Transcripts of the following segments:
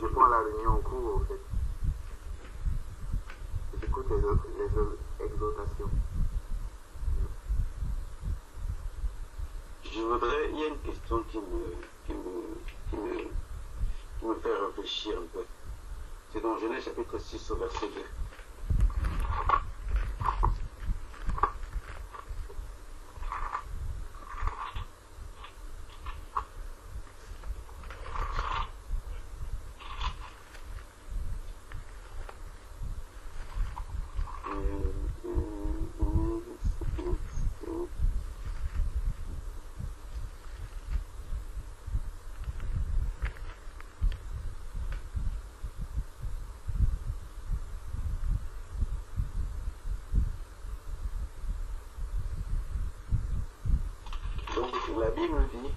je prends la réunion en cours, en fait. J'écoute les exhortations. Je voudrais, il y a une question qui me fait réfléchir un peu. C'est dans Genèse chapitre 6 au verset 2. Donc la Bible dit,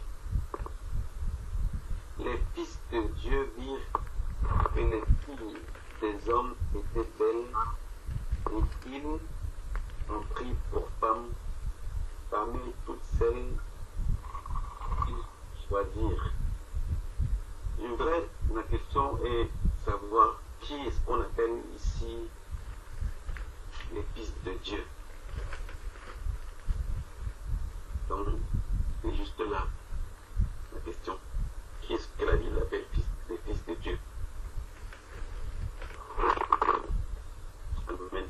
les fils de Dieu virent que les filles des hommes étaient belles, et ils ont pris pour femmes parmi toutes celles qu'ils choisirent. Je voudrais, ma question est savoir qui est-ce qu'on appelle ici les fils de Dieu. Donc, c'est juste là la question. Qui est-ce que la Bible appelle les fils de Dieu? Amen.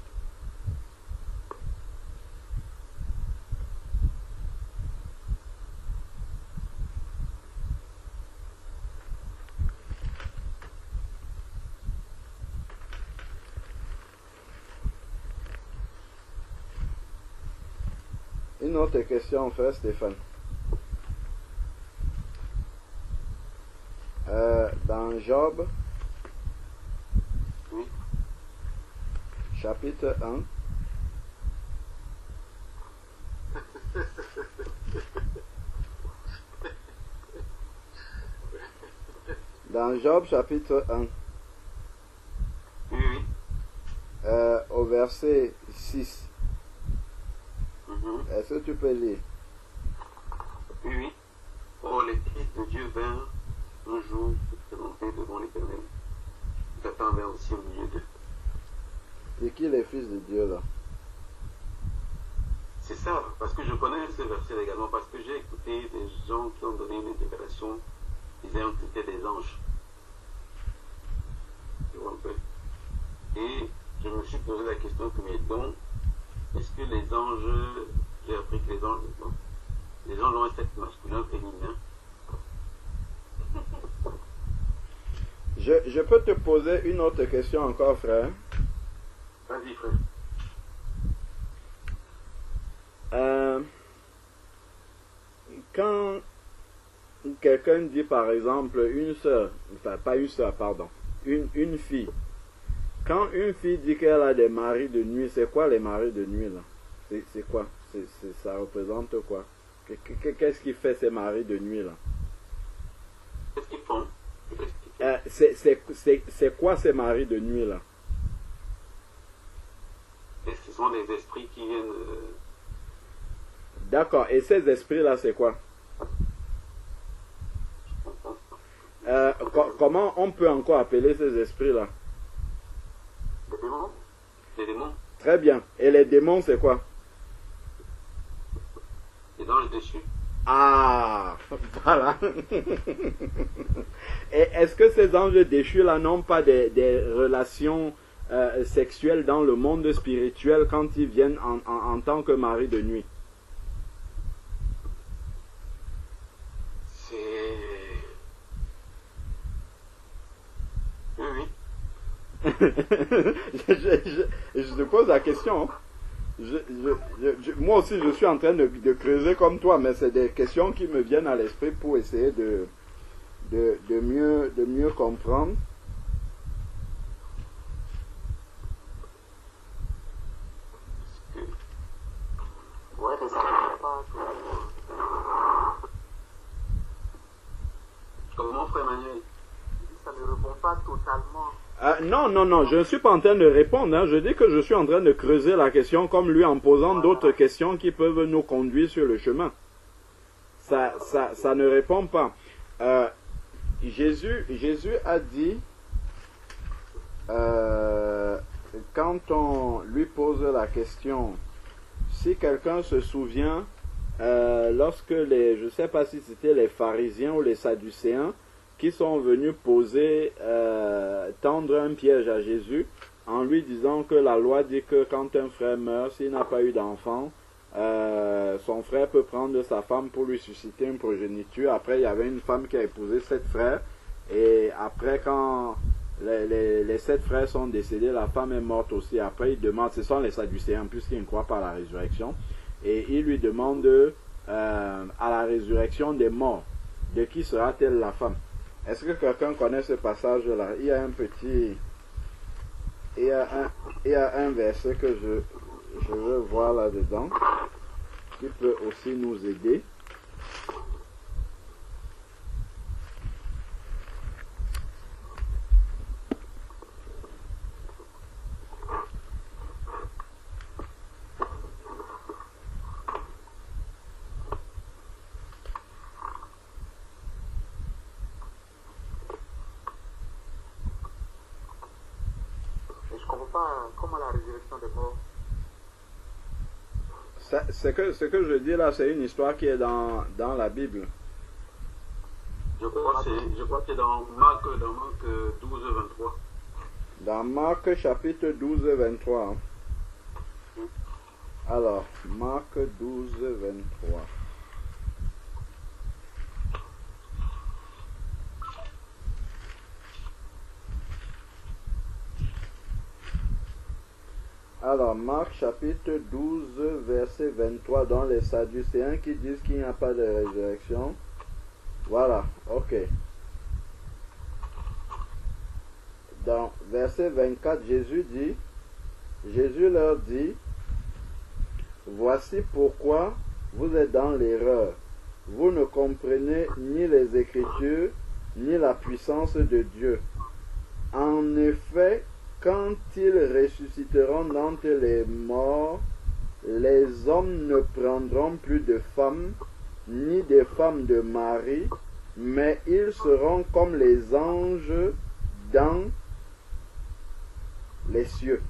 Une autre question, frère Stéphane. Dans Job, Oui. chapitre 1, dans Job, chapitre 1, Oui. au verset 6, Mhm. est-ce que tu peux lire? Oui. Oh, les fils de Dieu vinrent un jour se présenter devant l'Éternel. Satan vint aussi au milieu d'eux. C'est qui les fils de Dieu là? C'est ça, parce que je connais ce verset également, parce que j'ai écouté des gens qui ont donné une déclaration disant que c'était des anges. Tu vois un peu. Et je me suis posé la question que, mais donc, est-ce que les anges, j'ai appris que les anges ont un sexe masculin, féminin. Je peux te poser une autre question encore, frère. Vas-y, frère. Quand quelqu'un dit par exemple une sœur, enfin pas une sœur, pardon, une fille, quand une fille dit qu'elle a des maris de nuit, c'est quoi les maris de nuit là? C'est quoi? Ça représente quoi? Qu'est-ce qui fait ces maris de nuit là? Qu'est-ce qu'ils font? C'est quoi ces maris de nuit là? Et ce sont des esprits qui viennent... D'accord, et ces esprits là c'est quoi? Comment on peut encore appeler ces esprits là? Des démons. Des démons. Très bien, et les démons c'est quoi? Des anges déchus. Ah, voilà. Et est-ce que ces anges déchus là n'ont pas des relations sexuelles dans le monde spirituel quand ils viennent en tant que mari de nuit? C'est... Oui, oui. Je te pose la question. Moi aussi je suis en train de creuser comme toi, mais c'est des questions qui me viennent à l'esprit pour essayer de mieux comprendre. Ouais, mais ça ne répond pas Comment, frère Manuel? ça ne répond pas totalement. Non, je ne suis pas en train de répondre. Hein. Je dis que je suis en train de creuser la question comme lui en posant d'autres questions qui peuvent nous conduire sur le chemin. Ça ne répond pas. Jésus a dit quand on lui pose la question, si quelqu'un se souvient, lorsque je ne sais pas si c'était les pharisiens ou les sadducéens qui sont venus tendre un piège à Jésus en lui disant que la loi dit que quand un frère meurt, s'il n'a pas eu d'enfant, son frère peut prendre sa femme pour lui susciter une progéniture. Après, il y avait une femme qui a épousé 7 frères, et après, quand les 7 frères sont décédés, la femme est morte aussi. Après, il demande, ce sont les Sadducéens, puisqu'ils ne croient pas à la résurrection, et il lui demande à la résurrection des morts, de qui sera-t-elle la femme? Est-ce que quelqu'un connaît ce passage-là? Il y a un verset que je veux voir là-dedans, qui peut aussi nous aider. Comment la résurrection des morts? Ce que je dis là, c'est une histoire qui est dans la Bible. Je crois que c'est dans Marc 12, 23. Dans Marc chapitre 12, 23. Alors, Marc 12, 23. Alors, Marc chapitre 12, verset 23, dans les Sadducéens qui disent qu'il n'y a pas de résurrection. Voilà, ok. Dans verset 24, Jésus leur dit, voici pourquoi vous êtes dans l'erreur. Vous ne comprenez ni les Écritures, ni la puissance de Dieu. En effet, quand ils ressusciteront d'entre les morts, les hommes ne prendront plus de femmes, ni des femmes de mari, mais ils seront comme les anges dans les cieux.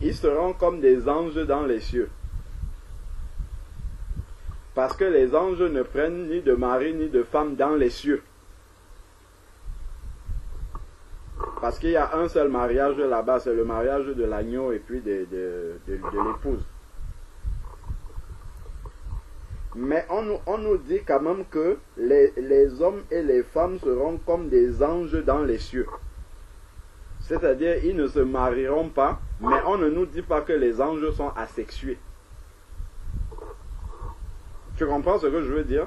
Ils seront comme des anges dans les cieux. Parce que les anges ne prennent ni de mari ni de femme dans les cieux. Parce qu'il y a un seul mariage là-bas, c'est le mariage de l'agneau et puis de l'épouse. Mais on nous dit quand même que les hommes et les femmes seront comme des anges dans les cieux. C'est-à-dire, ils ne se marieront pas, mais on ne nous dit pas que les anges sont asexués. Tu comprends ce que je veux dire?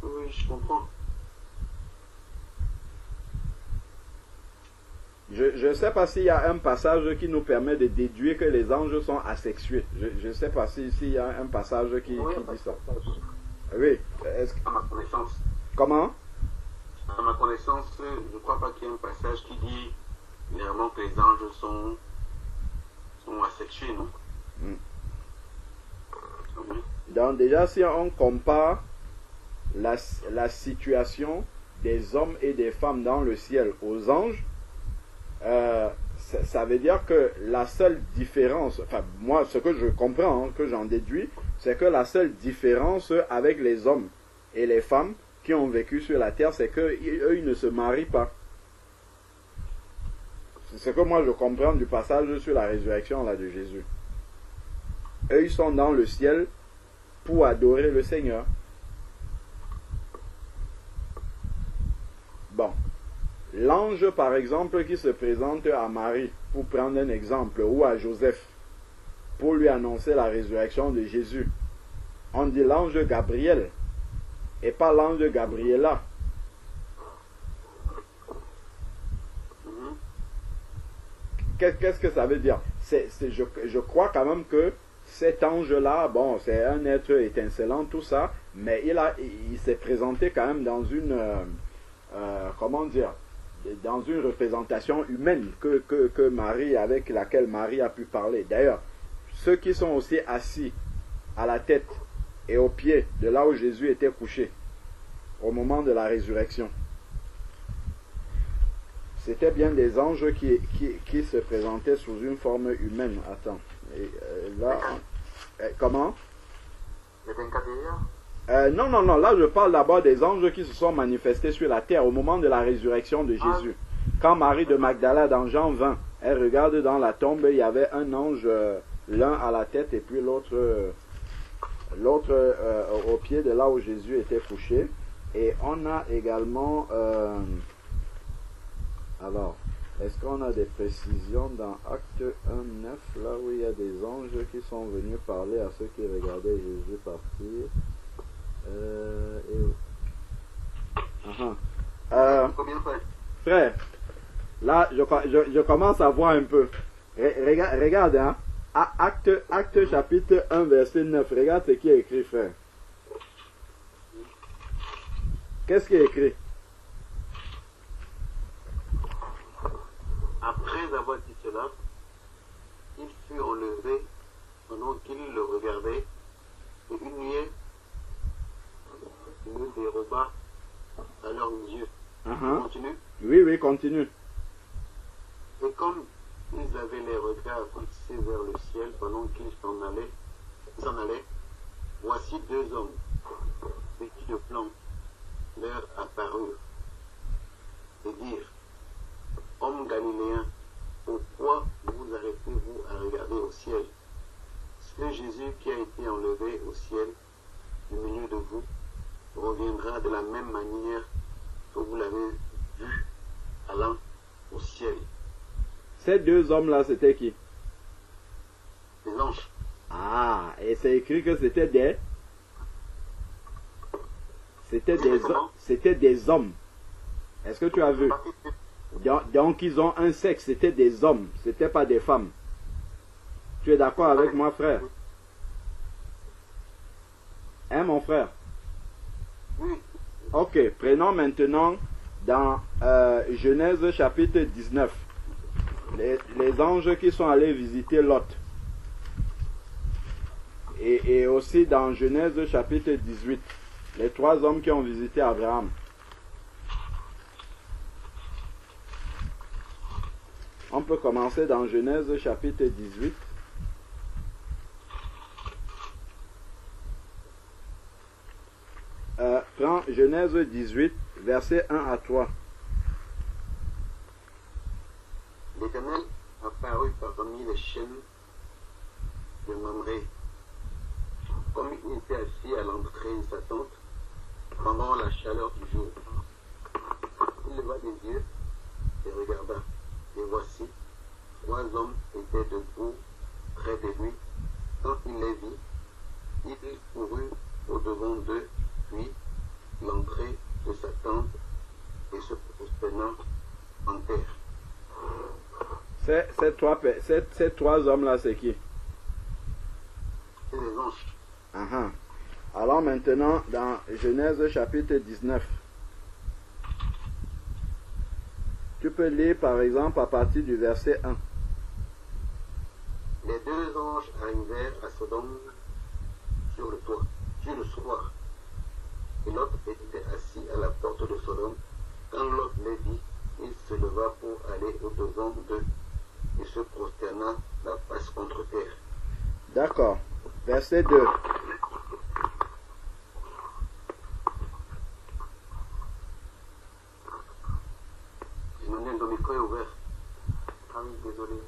Oui, je comprends. Je ne sais pas s'il y a un passage qui nous permet de déduire que les anges sont asexués. Je ne sais pas s'il y a un passage qui dit ça. Oui. À ma connaissance. Comment? À ma connaissance, je ne crois pas qu'il y ait un passage qui dit clairement que les anges sont asexués, non? Oui. Donc déjà, si on compare la situation des hommes et des femmes dans le ciel aux anges, ça veut dire que la seule différence, enfin moi ce que je comprends, que j'en déduis, c'est que la seule différence avec les hommes et les femmes qui ont vécu sur la terre, c'est qu'eux ils ne se marient pas. C'est ce que moi je comprends du passage sur la résurrection là de Jésus. Eux ils sont dans le ciel pour adorer le Seigneur. Bon. L'ange, par exemple, qui se présente à Marie, pour prendre un exemple, ou à Joseph, pour lui annoncer la résurrection de Jésus, on dit l'ange Gabriel, et pas l'ange Gabriela. Qu'est-ce que ça veut dire? Je crois quand même que cet ange-là, bon, c'est un être étincelant, tout ça, mais il s'est présenté quand même dans une, comment dire, dans une représentation humaine que Marie, avec laquelle Marie a pu parler. D'ailleurs, ceux qui sont aussi assis à la tête et aux pieds de là où Jésus était couché au moment de la résurrection, c'était bien des anges qui se présentaient sous une forme humaine. Attends, là, comment? Les 24 vieillards? Non, là je parle d'abord des anges qui se sont manifestés sur la terre au moment de la résurrection de Jésus. Quand Marie de Magdala, dans Jean 20, elle regarde dans la tombe, il y avait un ange, l'un à la tête et puis l'autre au pied de là où Jésus était couché. Et on a également... alors, est-ce qu'on a des précisions dans Acte 1:9, là où il y a des anges qui sont venus parler à ceux qui regardaient Jésus partir? Frère, là je commence à voir un peu. Regarde, hein. Acte chapitre 1 verset 9. Regarde ce qui est écrit, frère. Qu'est-ce qui est écrit? Après avoir dit cela, il fut enlevé pendant qu'il le regardait, et une nuée le déroba à leurs yeux. Continue. Oui, continue. Et comme ils avaient les regards fixés vers le ciel pendant qu'ils s'en allaient, voici deux hommes, vêtus de blanc, leur apparurent, et dirent: Hommes galiléens, pourquoi vous arrêtez-vous à regarder au ciel? Ce Jésus qui a été enlevé au ciel du milieu de vous reviendra de la même manière que vous l'avez vu allant au ciel. Ces deux hommes-là, c'était qui? Les anges. Ah, et c'est écrit que c'était des hommes. Est-ce que tu as vu? Donc ils ont un sexe, c'était des hommes, c'était pas des femmes. Tu es d'accord avec moi, frère? Hein, mon frère? Oui. Ok, prenons maintenant dans Genèse chapitre 19. Les anges qui sont allés visiter Lot. Et aussi dans Genèse chapitre 18, les trois hommes qui ont visité Abraham. On peut commencer dans Genèse chapitre 18. Prends Genèse 18, versets 1 à 3. L'Éternel apparut parmi les chênes de Mamré, comme il était assis à l'entrée de sa tente pendant la chaleur du jour. Il leva les yeux et regarda, et voici, trois hommes étaient debout près de lui. Quand il les vit, il courut au-devant d'eux, puis l'entrée de sa tente, et se prosternant en terre. Ces trois hommes-là, c'est qui? C'est les anges. Alors maintenant, dans Genèse chapitre 19, tu peux lire par exemple à partir du verset 1. Les deux anges arrivèrent à Sodome sur le soir. Et Lot était assis à la porte de Sodome. Quand Lot les vit, il se leva pour aller au-devant d'eux et se prosterna la face contre terre. D'accord. Verset 2. Emmanuel, ton micro est ouvert. Ah oui, désolé.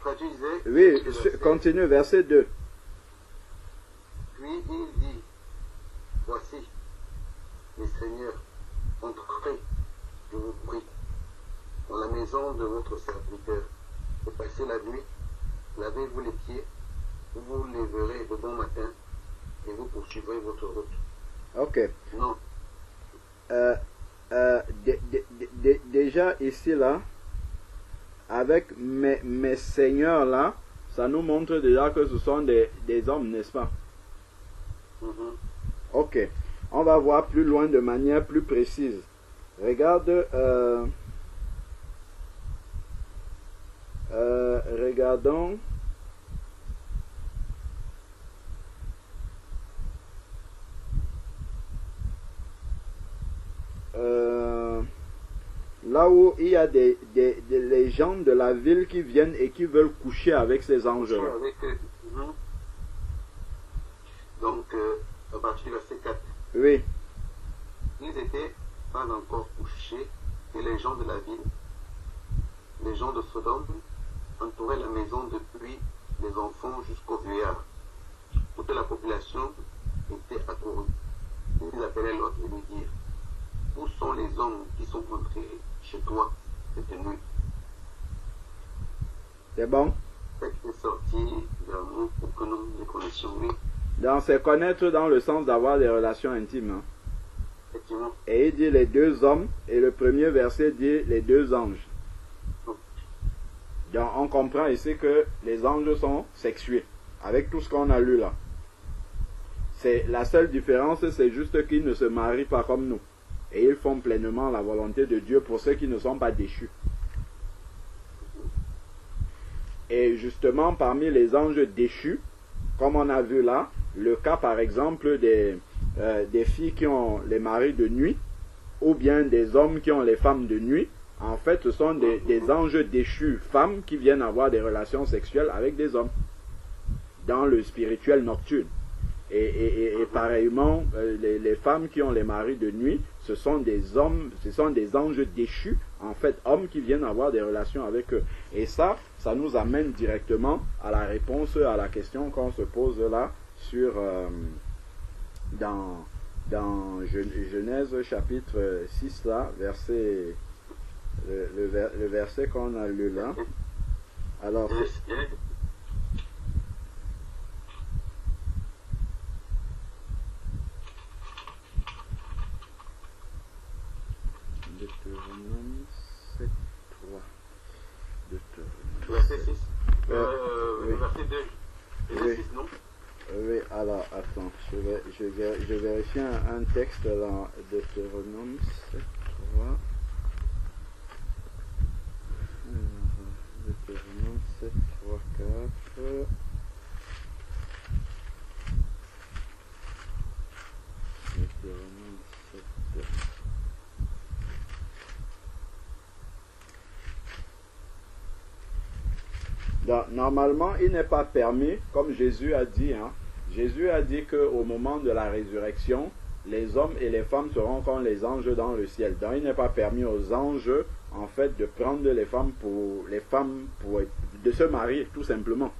Toi, tu disais... Oui, continue, verset 2. Puis il dit: Voici, mes seigneurs, entrez, je vous prie, dans la maison de votre serviteur, et passez la nuit, lavez-vous les pieds, vous vous lèverez de bon matin, et vous poursuivrez votre route. Ok. Non. Déjà ici, là, avec mes seigneurs, là, ça nous montre déjà que ce sont des hommes, n'est-ce pas? Mm-hmm. Ok. On va voir plus loin de manière plus précise. Regarde, regardons. Là où il y a des gens de la ville qui viennent et qui veulent coucher avec ces anges-là. Donc, à partir du verset 4. Oui. Ils n'étaient pas encore couchés et les gens de la ville, les gens de Sodome, entouraient la maison depuis les enfants jusqu'aux vieillards. Toute la population était accourue. Ils appelaient l'autre et lui dirent: où sont les hommes qui sont entrés chez toi cette nuit? C'est bon? Faites sortir vers nous pour que nous les connaissions. Oui. Donc, c'est connaître dans le sens d'avoir des relations intimes. Hein. Effectivement. Et il dit les deux hommes, et le premier verset dit les deux anges. Donc, on comprend ici que les anges sont sexués, avec tout ce qu'on a lu là. C'est la seule différence, c'est juste qu'ils ne se marient pas comme nous. Et ils font pleinement la volonté de Dieu pour ceux qui ne sont pas déchus. Et justement, parmi les anges déchus, comme on a vu là, le cas par exemple des filles qui ont les maris de nuit, ou bien des hommes qui ont les femmes de nuit, en fait ce sont des anges déchus femmes qui viennent avoir des relations sexuelles avec des hommes, dans le spirituel nocturne. Et pareillement, les femmes qui ont les maris de nuit, ce sont des hommes, ce sont des anges déchus, en fait, hommes qui viennent avoir des relations avec eux. Et ça nous amène directement à la réponse à la question qu'on se pose là, sur, dans Genèse chapitre 6, là, verset, le verset qu'on a lu là. Alors, Deutéronome 7, 3. Verset 6. Oui. Verset 2. Verset 6, non? Oui, alors, attends, je vérifie un texte dans Deutéronome 7, 3. Deutéronome 7, 3, 4. Deutéronome 7, 3. Donc, normalement, il n'est pas permis, comme Jésus a dit, hein. Jésus a dit qu'au moment de la résurrection, les hommes et les femmes seront comme les anges dans le ciel. Donc, il n'est pas permis aux anges, en fait, de prendre les femmes pour de se marier, tout simplement.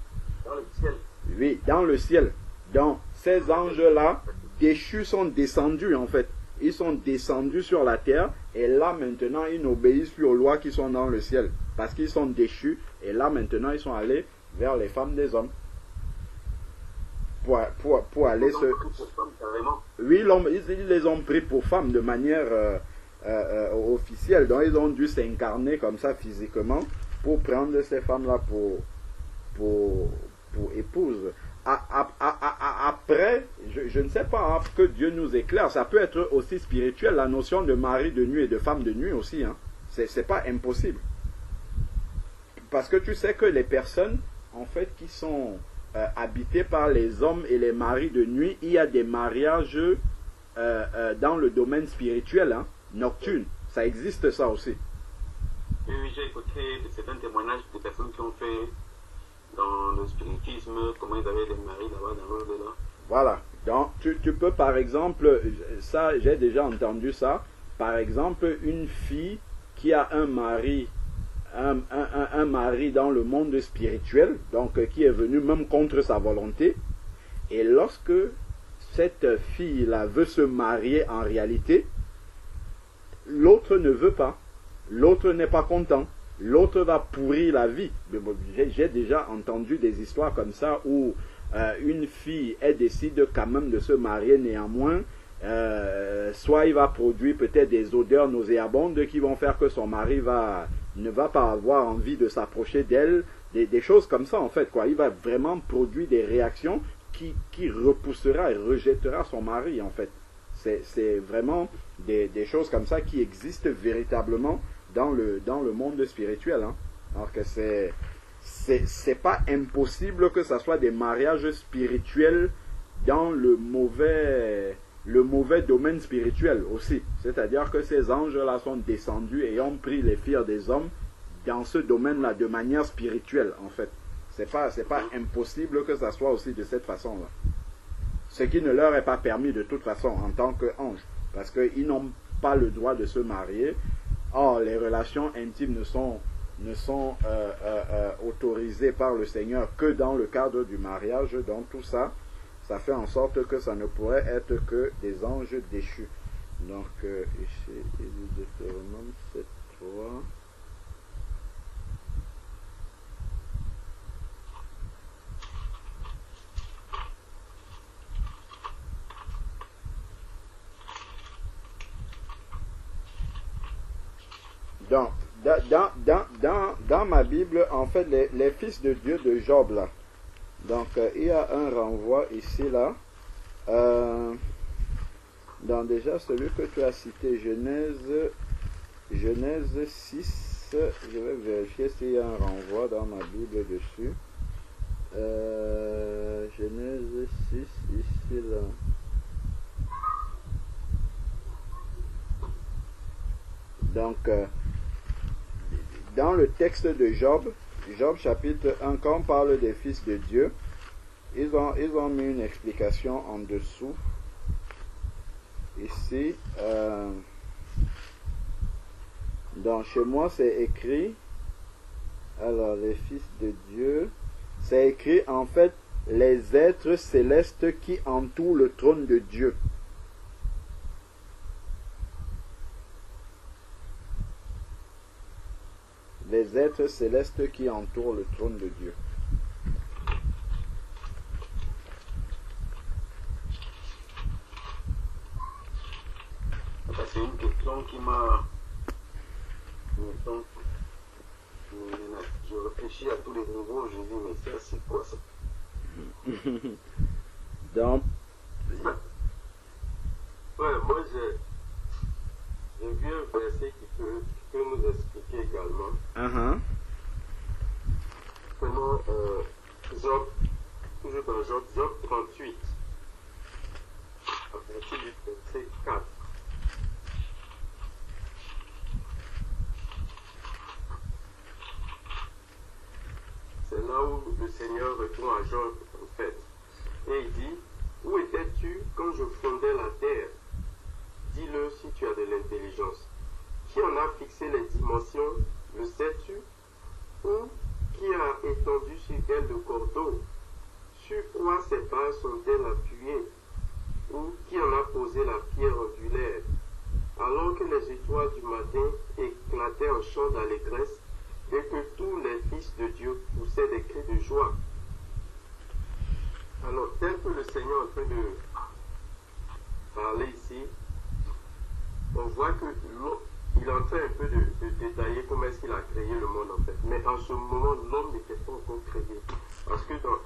Dans le ciel. Oui, dans le ciel. Donc, ces anges-là, déchus, sont descendus, en fait. Ils sont descendus sur la terre, et là, maintenant, ils n'obéissent plus aux lois qui sont dans le ciel. Parce qu'ils sont déchus, et là, maintenant, ils sont allés vers les femmes des hommes. Pour aller se... Oui, ils les ont pris pour femmes de manière officielle. Donc, ils ont dû s'incarner comme ça physiquement pour prendre ces femmes-là pour épouses. Après, je ne sais pas, hein, que Dieu nous éclaire. Ça peut être aussi spirituel, la notion de mari de nuit et de femme de nuit aussi. Hein. C'est pas impossible. Parce que tu sais que les personnes, en fait, qui sont habitées par les hommes et les maris de nuit, il y a des mariages dans le domaine spirituel, hein, nocturne. Ça existe, ça aussi. Oui, j'ai écouté certains témoignages de personnes qui ont fait dans le spiritisme, comment ils avaient des maris là-bas dans l'au-delà. Voilà. Donc, tu peux, par exemple, ça, j'ai déjà entendu ça, par exemple, une fille qui a un mari, un mari dans le monde spirituel, donc qui est venu même contre sa volonté, et lorsque cette fille-là veut se marier en réalité, l'autre ne veut pas, l'autre n'est pas content, l'autre va pourrir la vie. J'ai déjà entendu des histoires comme ça où une fille, elle décide quand même de se marier néanmoins, soit il va produire peut-être des odeurs nauséabondes qui vont faire que son mari ne va pas avoir envie de s'approcher d'elle, des choses comme ça en fait, quoi. Il va vraiment produire des réactions qui repoussera et rejettera son mari en fait. C'est vraiment des choses comme ça qui existent véritablement dans le monde spirituel. Hein. Alors que c'est pas impossible que ça soit des mariages spirituels dans le mauvais domaine spirituel aussi. C'est-à-dire que ces anges-là sont descendus et ont pris les filles des hommes dans ce domaine-là de manière spirituelle, en fait. C'est pas impossible que ça soit aussi de cette façon-là. Ce qui ne leur est pas permis de toute façon en tant qu'anges, parce qu'ils n'ont pas le droit de se marier. Or, les relations intimes ne sont autorisées par le Seigneur que dans le cadre du mariage. Donc tout ça, ça fait en sorte que ça ne pourrait être que des anges déchus. Donc, ici, Deutéronome 7.3. Donc, dans ma Bible, en fait, les fils de Dieu de Job, là, donc il y a un renvoi ici, là, dans déjà celui que tu as cité, Genèse 6, je vais vérifier s'il y a un renvoi dans ma Bible dessus. Genèse 6, ici, là. Donc, dans le texte de Job chapitre 1, quand on parle des fils de Dieu, ils ont mis une explication en dessous. Ici, donc chez moi c'est écrit, alors les fils de Dieu, c'est écrit en fait les êtres célestes qui entourent le trône de Dieu. Les êtres célestes qui entourent le trône de Dieu. C'est une question qui m'a... Je réfléchis à tous les niveaux, je dis, mais ça, c'est quoi ça? Donc... Ouais, moi j'ai vu un verset qui peut nous expliquer également. Prenons Job, toujours dans Job 38, à partir du verset 4. C'est là où le Seigneur répond à Job, en fait. Et il dit, où étais-tu quand je fondais la terre? Dis-le si tu as de l'intelligence. Qui en a fixé les dimensions? Le sais-tu? Ou qui a étendu sur elle le cordeau? Sur quoi ces bases sont-elles appuyées? Ou qui en a posé la pierre angulaire? Alors que les étoiles du matin éclataient en chant d'allégresse et que tous les fils de Dieu poussaient des cris de joie. Alors, tel que le Seigneur est en train de parler ici, on voit que il est en train un peu de détailler comment est-ce qu'il a créé le monde en fait. Mais en ce moment, l'homme n'était pas encore créé. Parce que dans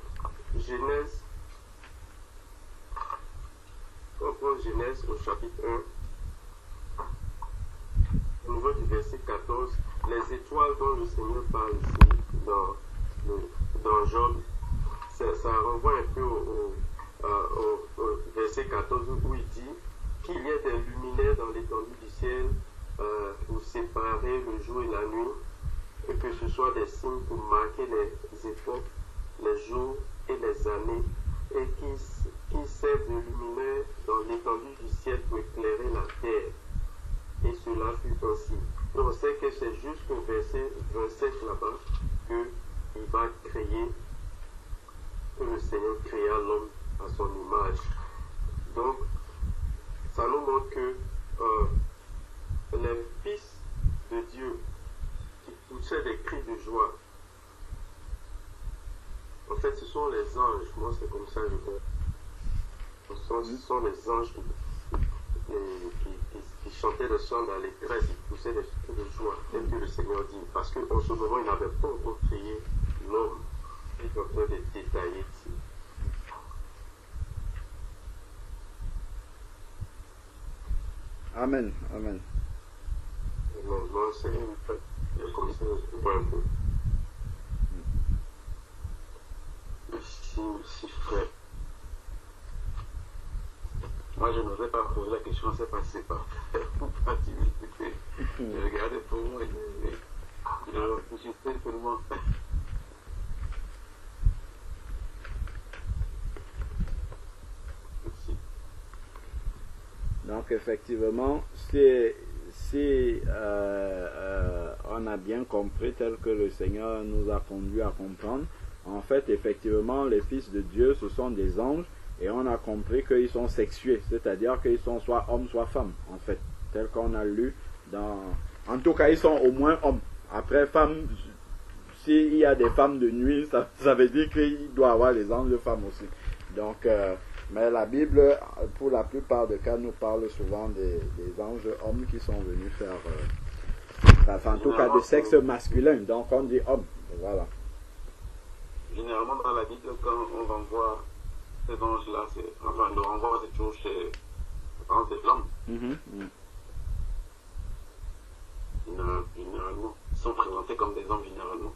Genèse, on prend Genèse au chapitre 1, au niveau du verset 14, les étoiles dont le Seigneur parle ici, dans Job, ça renvoie un peu au verset 14 où il dit qu'il y ait des luminaires dans l'étendue du ciel pour séparer le jour et la nuit, et que ce soit des signes pour marquer les époques, les jours et les années, et qui servent de luminaire dans l'étendue du ciel pour éclairer la terre. Et cela fut ainsi. Et on sait que c'est jusqu'au verset 27 là-bas qu'il va créer, que le Seigneur créa l'homme à son image. Donc, ça nous montre que les fils de Dieu qui poussaient des cris de joie, en fait, ce sont les anges. Moi, c'est comme ça que je vois. Ce sont les anges qui chantaient des chants d'allégresse, qui poussaient des cris de joie, tel que le Seigneur dit. Parce qu'en ce moment, il n'avait pas encore créé l'homme. Il est en train de détailler ici. Amen. Amen. Moi, c'est une fête. Il a commencé à voir un peu. Merci, frère. Moi, je n'osais pas poser la question, c'est passé par pas timidité. Je regardais pour moi et je réfléchissais seulement. Merci. Donc, effectivement, si on a bien compris tel que le Seigneur nous a conduit à comprendre, en fait, effectivement, les fils de Dieu, ce sont des anges, et on a compris qu'ils sont sexués, c'est-à-dire qu'ils sont soit hommes, soit femmes, en fait, tel qu'on a lu dans... En tout cas, ils sont au moins hommes. Après, femmes, s'il y a des femmes de nuit, ça veut dire qu'il doit y avoir des anges de femmes aussi. Donc, mais la Bible, pour la plupart des cas, nous parle souvent des anges hommes qui sont venus faire... enfin, en tout cas, de sexe masculin, donc on dit homme, voilà. Généralement, dans la Bible, quand on renvoie ces anges-là, enfin, le renvoi, c'est toujours chez des flammes. Généralement, ils sont présentés comme des hommes, généralement.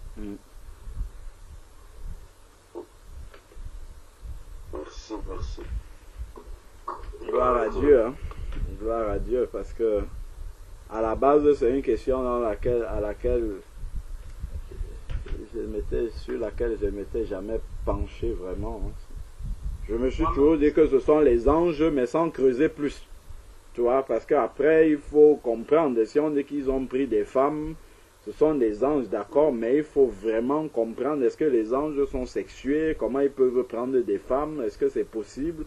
Merci, merci. Gloire à Dieu, hein. Gloire à Dieu, parce que à la base, c'est une question sur laquelle je m'étais jamais penché vraiment. Hein. Je me suis toujours dit que ce sont les anges, mais sans creuser plus. Tu vois, parce qu'après, il faut comprendre, si on dit qu'ils ont pris des femmes, ce sont des anges, d'accord, mais il faut vraiment comprendre, est-ce que les anges sont sexués, comment ils peuvent prendre des femmes, est-ce que c'est possible?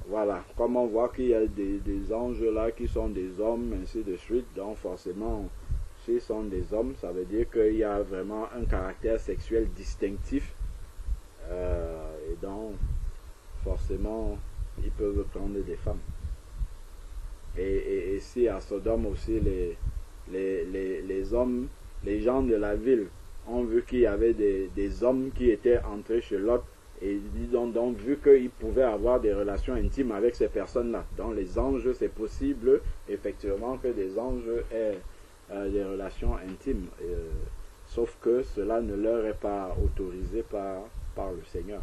Voilà, comme on voit qu'il y a des anges là qui sont des hommes, ainsi de suite, donc forcément, s'ils sont des hommes, ça veut dire qu'il y a vraiment un caractère sexuel distinctif, et donc, forcément, ils peuvent prendre des femmes. Et si à Sodome aussi, les hommes, les gens de la ville ont vu qu'il y avait des hommes qui étaient entrés chez Lot, et ils ont donc vu qu'ils pouvaient avoir des relations intimes avec ces personnes-là. Donc les anges, c'est possible effectivement que des anges aient des relations intimes, sauf que cela ne leur est pas autorisé par le Seigneur.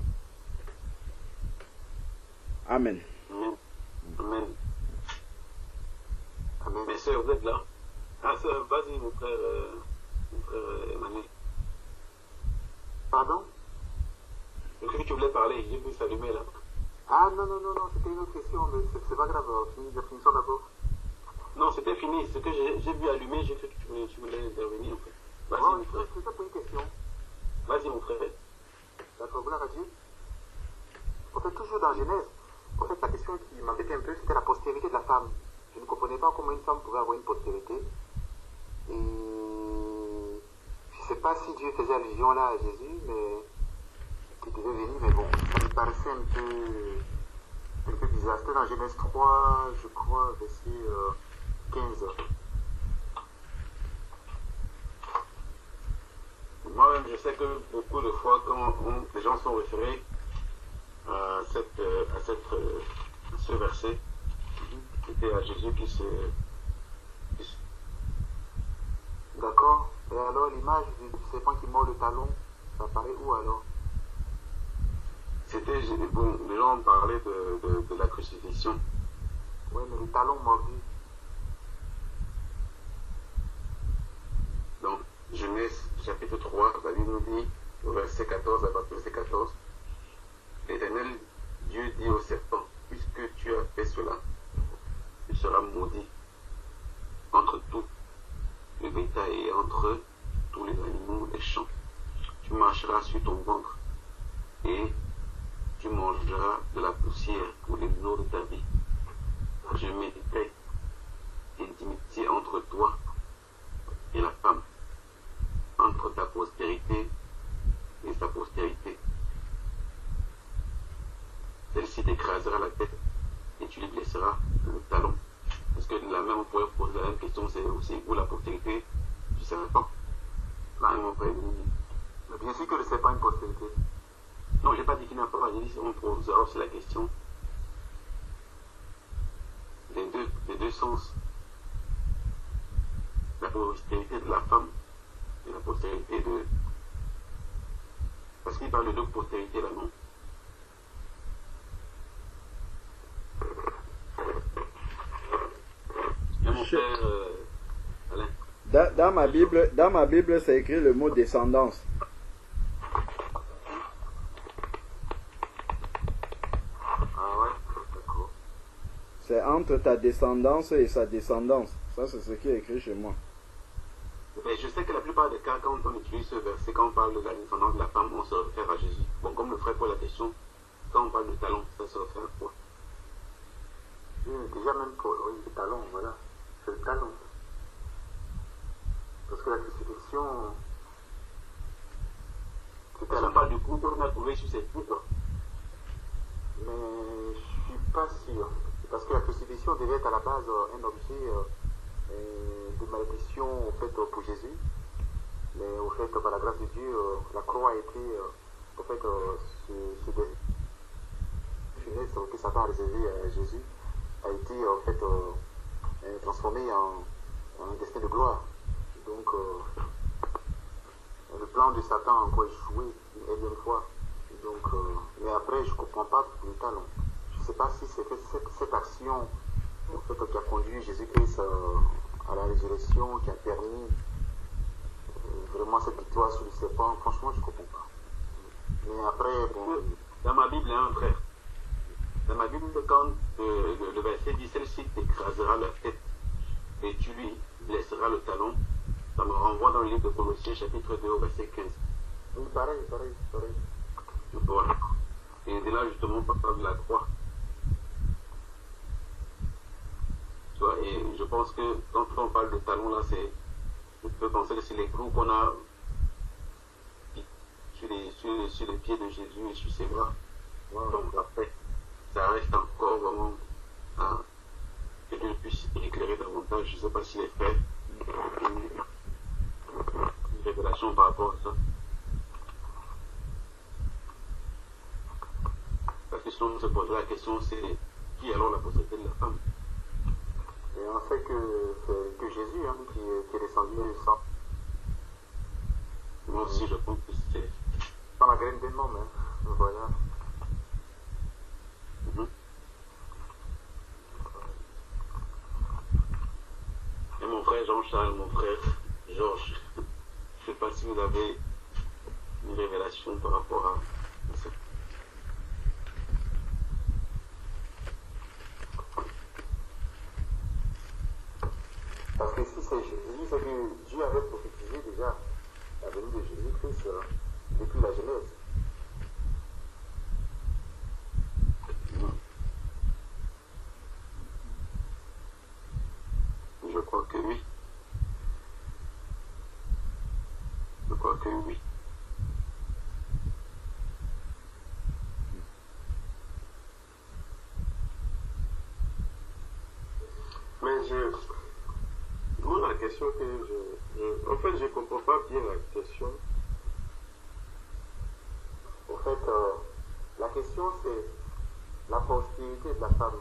Amen. Amen. Amen. Mais sœur, vous êtes là? Ah, sœur, vas-y, mon frère Emmanuel. Pardon? Je crois que tu voulais parler, j'ai vu s'allumer là. Ah non, c'était une autre question, mais c'est pas grave, finissons d'abord. Non, c'était fini, ce que j'ai vu allumer, j'ai cru que tu voulais intervenir en fait. Vas-y, Bon, mon frère. c'est ça pour une question. Vas-y, mon frère. D'accord, gloire à Dieu. En fait, toujours dans Genèse, en fait, la question qui m'embêtait un peu, c'était la postérité de la femme. Je ne comprenais pas comment une femme pouvait avoir une postérité. Et je ne sais pas si Dieu faisait allusion là à Jésus, mais qui devait venir, mais bon, ça me paraissait un peu bizarre. C'était dans Genèse 3, je crois, verset 15. Moi-même, je sais que beaucoup de fois, quand les gens sont référés à ce verset, c'était à Jésus qui se... D'accord. Et alors, l'image du serpent qui mord le talon, ça apparaît où alors? C'était... Bon, les gens parlaient de la crucifixion. Oui, mais le talon mordu. Donc, Genèse chapitre 3, la Bible nous dit, au verset 14, à partir du verset 14, l'Éternel Dieu dit au serpent, puisque tu as fait cela, tu seras maudit entre tout le bétail et entre tous les animaux des champs. Tu marcheras sur ton ventre et tu mangeras de la poussière pour les jours de ta vie. Je mettrai intimité entre toi et la femme, entre ta postérité et sa postérité. Celle-ci t'écrasera la tête et tu lui blesseras le talon. Parce que la même, on pourrait poser la même question, c'est aussi où la postérité du serpent. La même, on pourrait dire. Mais bien sûr que le serpent a une postérité. Non, j'ai pas dit qu'il n'a pas, j'ai dit on posera aussi la question. sens. La postérité de la femme et la postérité de... Parce qu'il parle de postérité là, non? Et mon frère Alain. Dans ma Bible, c'est écrit le mot descendance. Ah ouais, d'accord. C'est entre ta descendance et sa descendance. Ça, c'est ce qui est écrit chez moi. Mais je sais que la plupart des cas, quand on utilise ce verset, quand on parle de la descendance de la femme, on se réfère à Jésus. Bon, comme le frère pose la question, quand on parle de talon, ça se réfère à quoi? Déjà même Paul, oui, le talon, voilà. C'est le talon. Parce que la crucifixion, c'était à la On parle du coup qu'on a trouvé sur cette coupe. Mais je suis pas sûr. Parce que la crucifixion devait être à la base un objet de malédiction au fait, pour Jésus. Mais au fait, par la grâce de Dieu, la croix a été au fait, ce funeste que Satan a réservé à Jésus a été en fait transformé en un destin de gloire. Donc le plan de Satan a encore échoué une énième fois. Donc, mais après, je ne comprends pas le talon. Je ne sais pas si c'est cette action en fait, qui a conduit Jésus-Christ à la résurrection, qui a permis vraiment cette victoire sur le serpent. Franchement, je ne comprends pas. Mais après, bon... Dans ma Bible, hein, frère. Dans ma Bible, quand le verset dit celle-ci t'écrasera la tête et tu lui blesseras le talon, ça me renvoie dans le livre de Colossiens, chapitre 2, au verset 15. Oui, pareil. Voilà. Et de là, justement, on parle de la croix. Tu vois, et je pense que quand on parle de talon, là, c'est. Je peux penser que c'est les clous qu'on a sur les pieds de Jésus et sur ses bras. Wow. Donc après, ça reste encore vraiment que Dieu puisse éclairer davantage. Je ne sais pas si les frères ont une révélation par rapport à ça. Parce que si on se pose la question, c'est qui alors la postérité de la femme? Et on sait que Jésus hein, qui est descendu sans Moi aussi, je pense que c'est. la graine d'un homme. Hein. Voilà. Et mon frère Jean-Charles, mon frère Georges, je ne sais pas si vous avez une révélation par rapport à ça. Parce que si c'est Jésus, c'est que Dieu avait prophétisé déjà la venue de Jésus-Christ depuis la Genèse. Je crois que oui. Je crois que oui. Mais moi, la question que en fait, je ne comprends pas bien la question. Au fait, la question c'est la postérité de la femme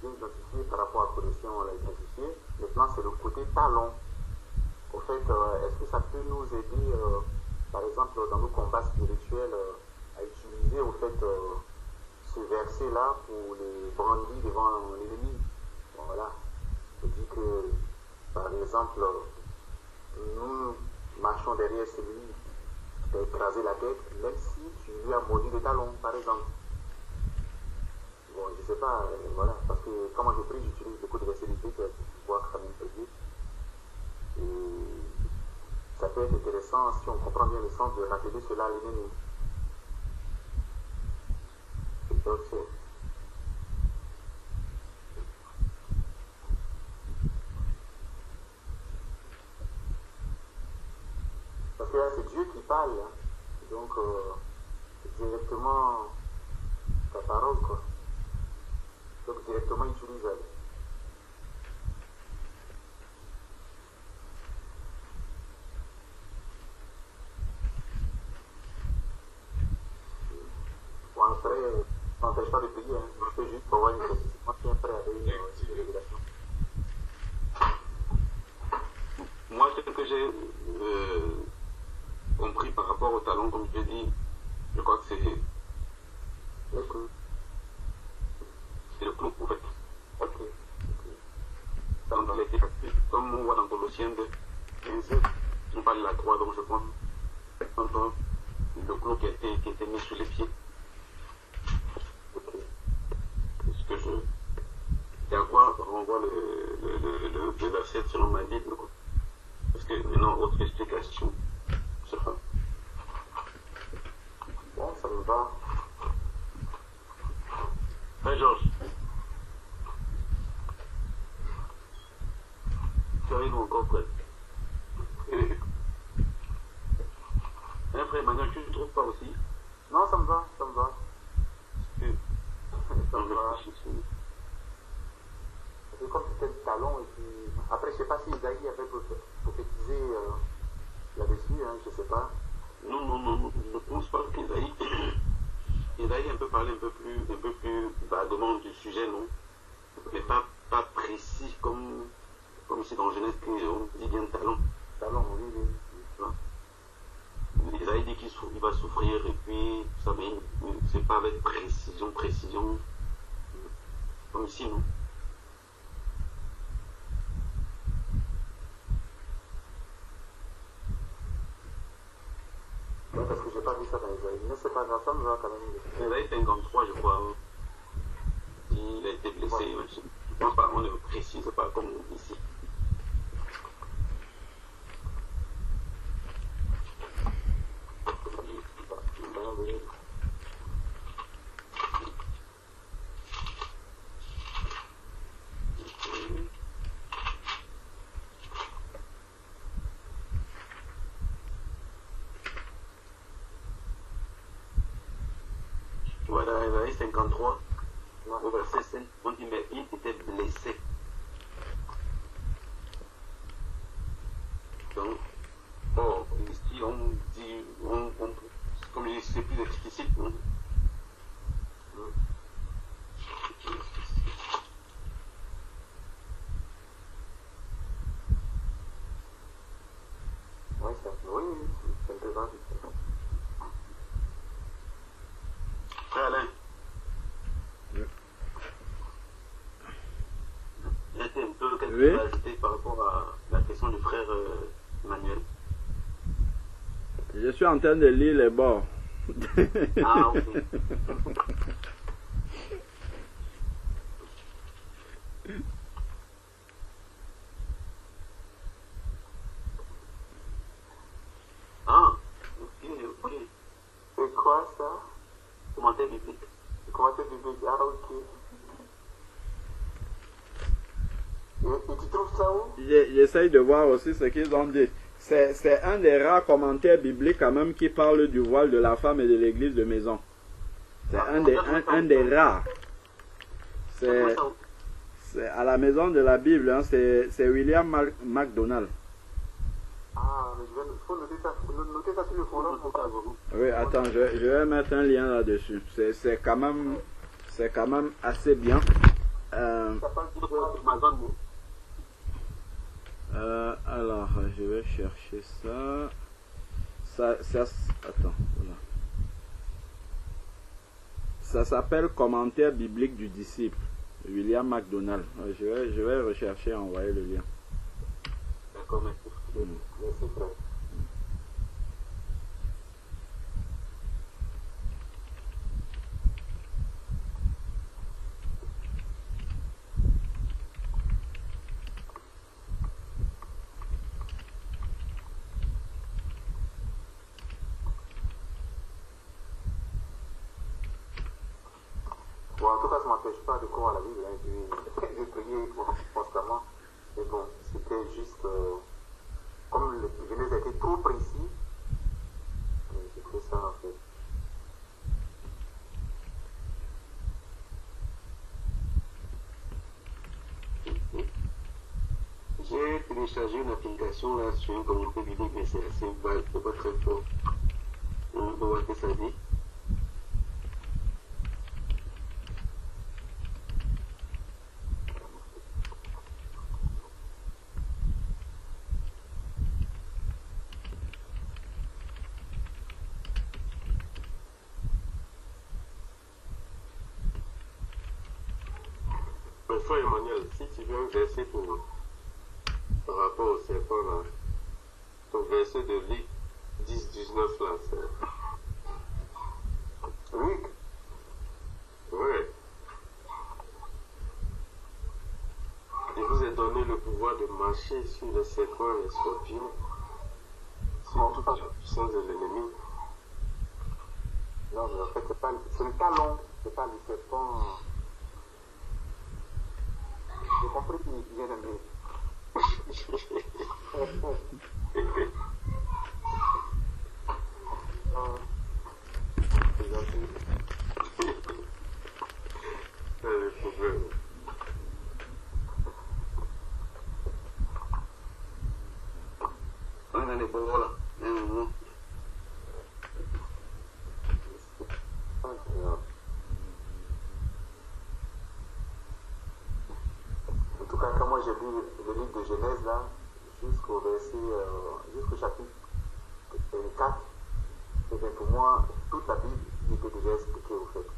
bien identifiée par rapport à la condition, on l'a identifiée. Maintenant, c'est le côté talon. Au fait, est-ce que ça peut nous aider, par exemple, dans nos combats spirituels, à utiliser au fait ce verset-là pour les brandir devant l'ennemi? Bon, voilà. Je dis que, par exemple, nous marchons derrière celui qui a écrasé la tête, même si tu lui as mordu le talon, par exemple. Bon, je ne sais pas, voilà, parce que quand moi je prie, j'utilise beaucoup de versets bibliques pour pouvoir quand même prier. Et ça peut être intéressant si on comprend bien le sens de rappeler cela à l'ennemi. Donc, parce que là, c'est Dieu qui parle, hein. Donc c'est directement ta parole, quoi. Donc directement utilise elle. Bon, après, ça n'empêche pas de prier, hein. Je peux juste pour avoir une précision. Moi, je suis prêt à donner une révélation. Colossiens 2, 15. On parle de la croix, donc je pense. Entends le clou qui a été mis sur les pieds. Ok. Est-ce que je. Et à quoi renvoie le verset selon ma Bible, quoi. Parce que maintenant, autre explication. Je sais pas. Bon, ça me va. Hey Georges, tu arrives encore prêt. Hein, frère Emmanuel, tu ne trouves pas aussi? Non, ça me va, ça me va. Parce que Ça me va. réfléchis. C'est comme c'était le talon et puis... Après, je sais pas si Isaïe avait prophétisé là-dessus, hein, je sais pas. Non, je ne pense pas qu'Isaïe un peu parlé un peu plus vaguement du sujet, non? Mais pas précis comme ici dans Genèse, on dit bien talent. Talon, oui, oui. Isaïe dit qu'il va souffrir et puis ça, mais c'est pas avec précision, comme ici, non? Ouais, parce que j'ai pas vu ça dans Isaïe. Mais c'est pas grave, ça me va quand même. Isaïe 53, je crois. Il a été blessé. Ouais. Je pense pas qu'on le précise pas comme ici. Voilà, Isaïe 53, au verset 5, on dit, mais il était blessé. Donc, bon, ici, on dit, comme je dis, c'est plus explicite, non? Oui, c'est un peu vague. Frère Alain. Oui. Il y a un peu quelque Oui. chose à ajouter par rapport à la question du frère Emmanuel. Je suis en train de lire les bords. Ah, ok. Ah, ok. Et quoi ça? Commentaire biblique. Commentaire biblique. Ah, ok. Et tu trouves ça où? J'essaye de voir aussi ce qu'ils ont dit. C'est un des rares commentaires bibliques quand même qui parle du voile de la femme et de l'église de maison. C'est un des rares. C'est à la maison de la Bible, hein, c'est William MacDonald. Ah, mais il faut noter ça sur le forum pour ça. Oui, attends, je vais mettre un lien là-dessus. C'est quand même assez bien. Ça parle du droit Amazon, non? Alors, je vais chercher ça. Attends, voilà. Ça s'appelle Commentaire biblique du disciple, William MacDonald. Je vais rechercher et envoyer le lien. D'accord, merci. Merci, frère. Bon, en tout cas, ça ne m'empêche pas de croire à la Bible. Hein. Je priais constamment. Mais bon, c'était juste... comme le Genèse a été trop précis, j'ai fait ça en fait. J'ai téléchargé une application là sur un commentaire biblique, mais c'est assez vague, c'est pas très fort. On peut voir ce que ça dit. Mais frère Emmanuel, si tu veux un verset pour par rapport au serpent là. Ton verset de Luc 10-19 là, c'est. Oui, Ouais. Il vous a donné le pouvoir de marcher sur les serpents et les scorpions, sur toute la puissance de l'ennemi. non, mais en fait, c'est le talon, c'est pas le serpent. J'ai compris qu'il vient de me. C'est gentil. C'est le problème. On a les beaux là. En tout cas, quand moi j'ai lu le livre de Genèse là, jusqu'au verset, jusqu'au chapitre 4, et bien pour moi, toute la Bible y était déjà expliquée au fait.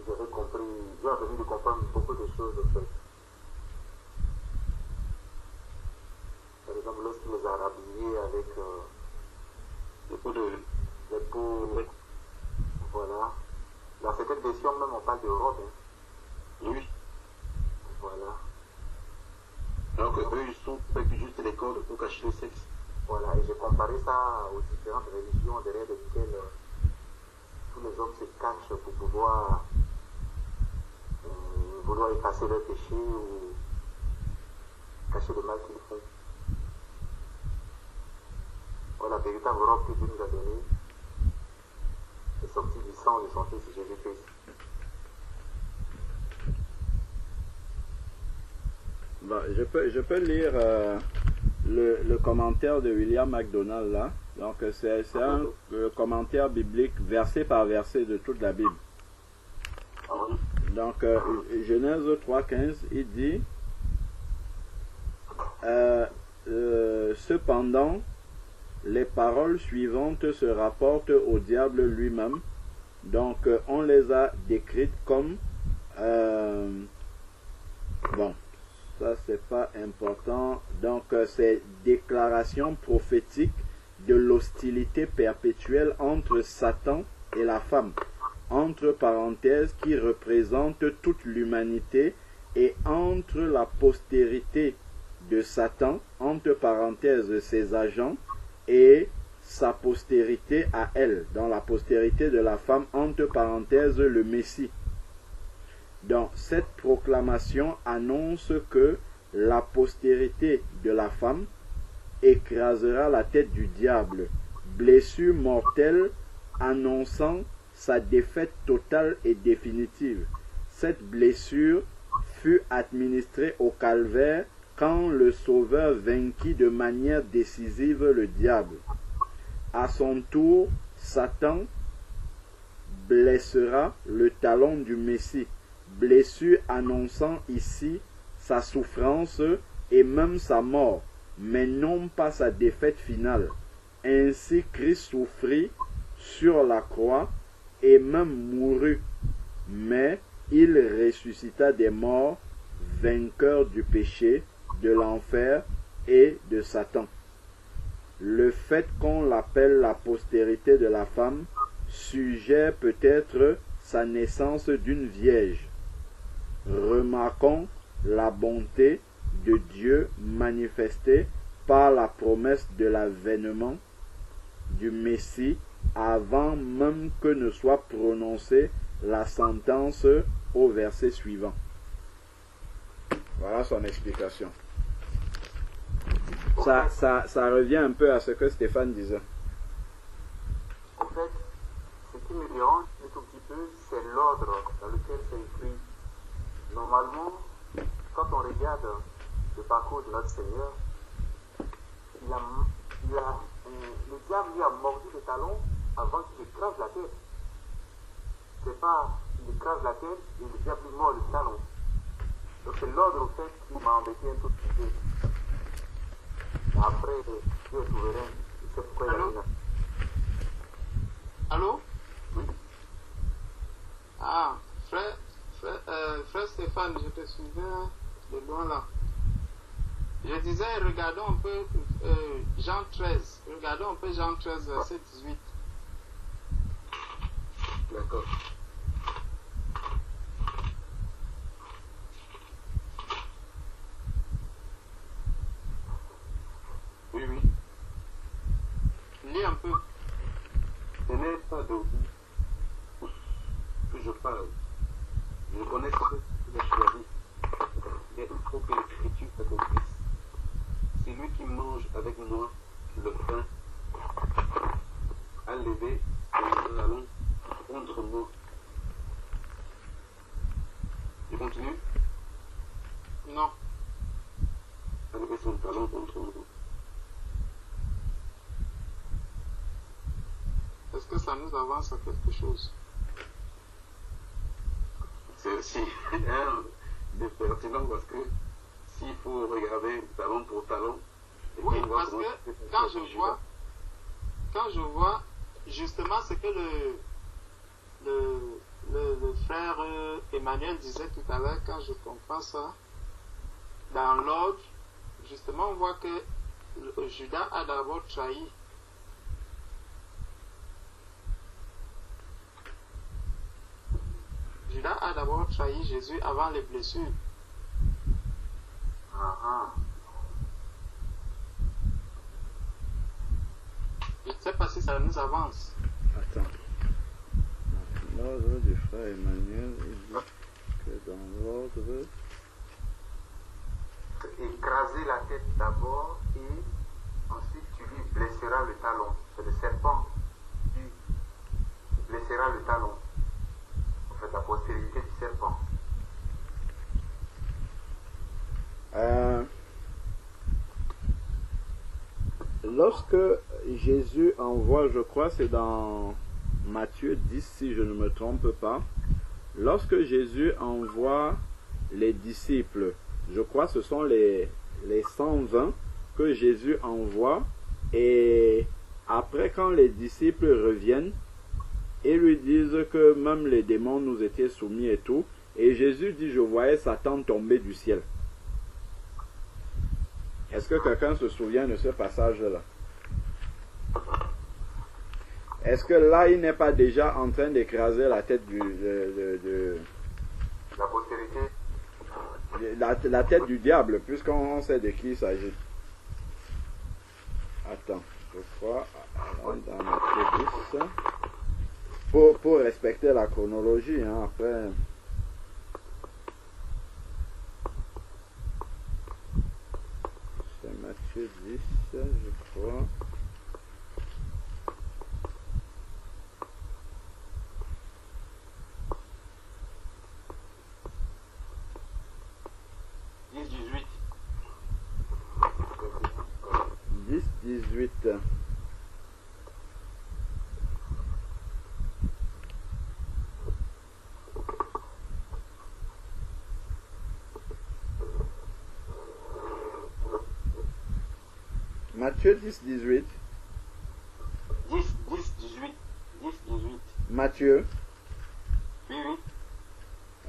J'avais compris, j'ai envie de comprendre beaucoup de choses au fait. Par exemple, lorsqu'il les a rhabillés avec Le coup de. les peaux, voilà. Dans cette version même, on parle de robe, hein. Oui. Voilà. Alors que eux, ils sont avec juste les cordes pour cacher le sexe. Voilà, et j'ai comparé ça aux différentes religions derrière lesquelles tous les hommes se cachent pour pouvoir effacer leurs péchés ou cacher le mal qu'ils font. Voilà, la véritable robe que Dieu nous a donnée est sortie du sang de son Fils Jésus-Christ. Bon, je peux lire le commentaire de William MacDonald là. Donc c'est un commentaire biblique verset par verset de toute la Bible. Donc Genèse 3.15, il dit cependant les paroles suivantes se rapportent au diable lui-même. Donc on les a décrites comme bon, ça c'est pas important. Donc c'est déclaration prophétique de l'hostilité perpétuelle entre Satan et la femme, entre parenthèses, qui représente toute l'humanité, et entre la postérité de Satan, entre parenthèses ses agents, et sa postérité à elle, dans la postérité de la femme, entre parenthèses le Messie. Donc cette proclamation annonce que la postérité de la femme écrasera la tête du diable, blessure mortelle annonçant sa défaite totale et définitive. Cette blessure fut administrée au calvaire quand le Sauveur vainquit de manière décisive le diable. À son tour, Satan blessera le talon du Messie, blessure annonçant ici sa souffrance et même sa mort, mais non pas sa défaite finale. Ainsi Christ souffrit sur la croix et même mourut, mais il ressuscita des morts, vainqueur du péché, de l'enfer et de Satan. Le fait qu'on l'appelle la postérité de la femme suggère peut-être sa naissance d'une vierge. Remarquons la bonté de Dieu manifestée par la promesse de l'avènement du Messie avant même que ne soit prononcée la sentence au verset suivant. Voilà son explication. Ça revient un peu à ce que Stéphane disait. En fait, ce qui me dérange un tout petit peu, c'est l'ordre dans lequel c'est écrit. Normalement, quand on regarde le parcours de notre Seigneur, le diable lui a mordu le talon avant qu'il écrase la tête. C'est pas il écrase la tête et le diable lui mord le talon. Donc c'est l'ordre au fait qui m'a embêté un tout petit peu. Après, Dieu est souverain, il sait pourquoi il a dit là. Allô? Oui. Ah, l'heure, Stéphane, je te suivais de loin là. Je disais, regardons un peu Jean 13. Regardons un peu Jean 13, verset 18. D'accord. Oui, oui. Lis un peu. Ce n'est pas de vous que je parle. Je connais ce que tu as choisi. Mais il faut que l'écriture s'accomplisse. Celui qui mange avec moi le pain a levé son talon contre moi. Je continue. Non. A levé son talon contre moi. Est-ce que ça nous avance à quelque chose? C'est aussi de pertinent parce que s'il faut regarder talon pour talon, oui, parce que quand je vois justement ce que le frère Emmanuel disait tout à l'heure, quand je comprends ça, dans l'ordre, justement on voit que Judas a d'abord trahi. Judas a d'abord trahi Jésus avant les blessures. Je ne sais pas si ça nous avance. Attends. L'ordre du frère Emmanuel, il dit que dans l'ordre... Écraser la tête d'abord et ensuite tu lui blesseras le talon. C'est le serpent qui blessera le talon. En fait, la postérité du serpent. Lorsque Jésus envoie, je crois c'est dans Matthieu 10 si je ne me trompe pas, lorsque Jésus envoie les disciples, je crois que ce sont les 120 que Jésus envoie, et après quand les disciples reviennent, ils lui disent que même les démons nous étaient soumis et tout, et Jésus dit je voyais Satan tomber du ciel. Est-ce que quelqu'un se souvient de ce passage-là? Est-ce que là, il n'est pas déjà en train d'écraser la tête La postérité. La tête du diable, puisqu'on sait de qui il s'agit. Attends, je crois, dans Matthieu 10, pour respecter la chronologie, hein, après... Matthieu 10, je crois. Dix, 18. Matthieu 10, 18. 10, 18. Matthieu. Oui, oui.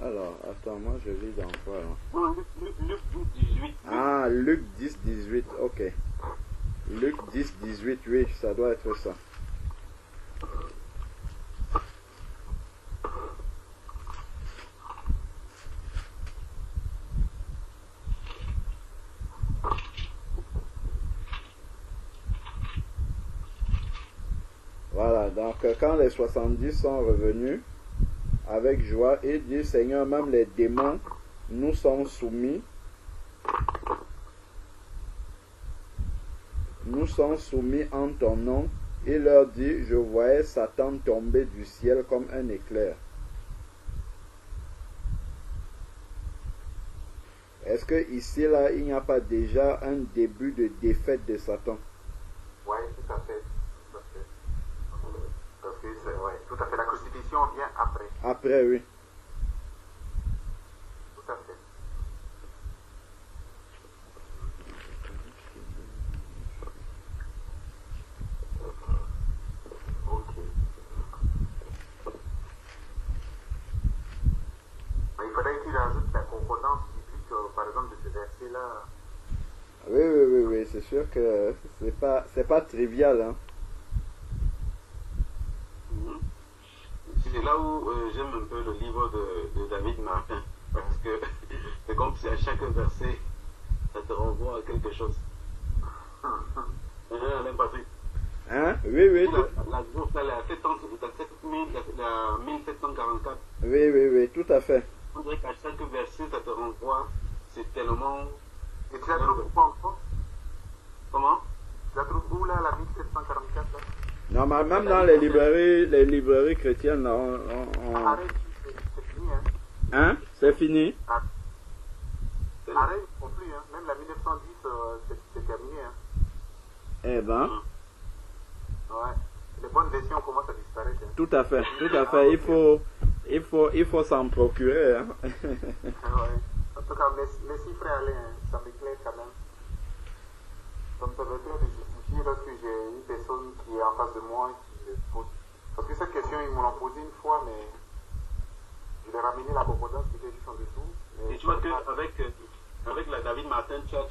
Alors, attends, moi je lis dans quoi là? Non, Luc 10, 18. Ah, Luc 10, 18, ok. Luc 10, 18, oui, ça doit être ça. Voilà, donc quand les 70 sont revenus avec joie, ils disent Seigneur, même les démons nous sont soumis. Nous sommes soumis en ton nom. Il leur dit, je voyais Satan tomber du ciel comme un éclair. Est-ce que ici, là, il n'y a pas déjà un début de défaite de Satan? Oui, tout à fait. Parce que c'est, ouais, tout à fait. La crucifixion vient après. Après, oui. Tout à fait. faudrait qu'il rajoute la concordance biblique, par exemple, de ce verset-là. Oui, c'est sûr que c'est pas trivial, hein. C'est là où j'aime un peu le livre de David Martin, parce que c'est comme si à chaque verset, ça te renvoie à quelque chose. Alain Patrick. Hein? Oui. La bourse, elle est à 1744. Oui, tout à fait. On dirait qu'à chaque verset, ça te renvoie. C'est tellement. Et tu la trouves où encore? Comment? Tu la trouves où là, la 1744 là? Non, mais même dans les librairies chrétiennes, là, Arrête, c'est fini, hein? Hein? C'est fini? Arrête, non plus, hein? Même la 1910, c'est terminé, hein? Eh ben. Ouais. Les bonnes versions commencent à disparaître. Hein? Tout à fait. Il faut s'en procurer, hein? Ouais. En tout cas, merci frère Alain, hein? Ça m'éclaire quand même. Ça me permettrait de justifier lorsque j'ai une personne qui est en face de moi qui me pose. Parce que cette question, ils m'ont l'ont posée une fois, mais je vais ramener la concordance qui était juste en dessous. Et tu vois qu'avec la David Martin, tu as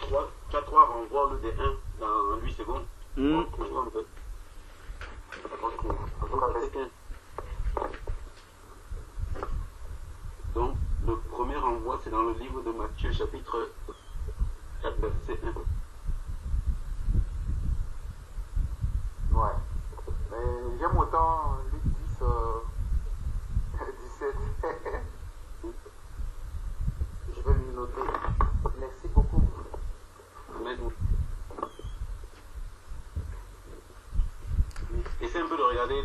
trois renvois au lieu de 1 dans 8 secondes. Donc, tu vois un peu. Donc, le premier renvoi, c'est dans le livre de Matthieu, chapitre 4, verset 1. Ouais. Mais j'aime autant Luc 10, 17. Je vais lui noter. Merci beaucoup. Essaye un peu de regarder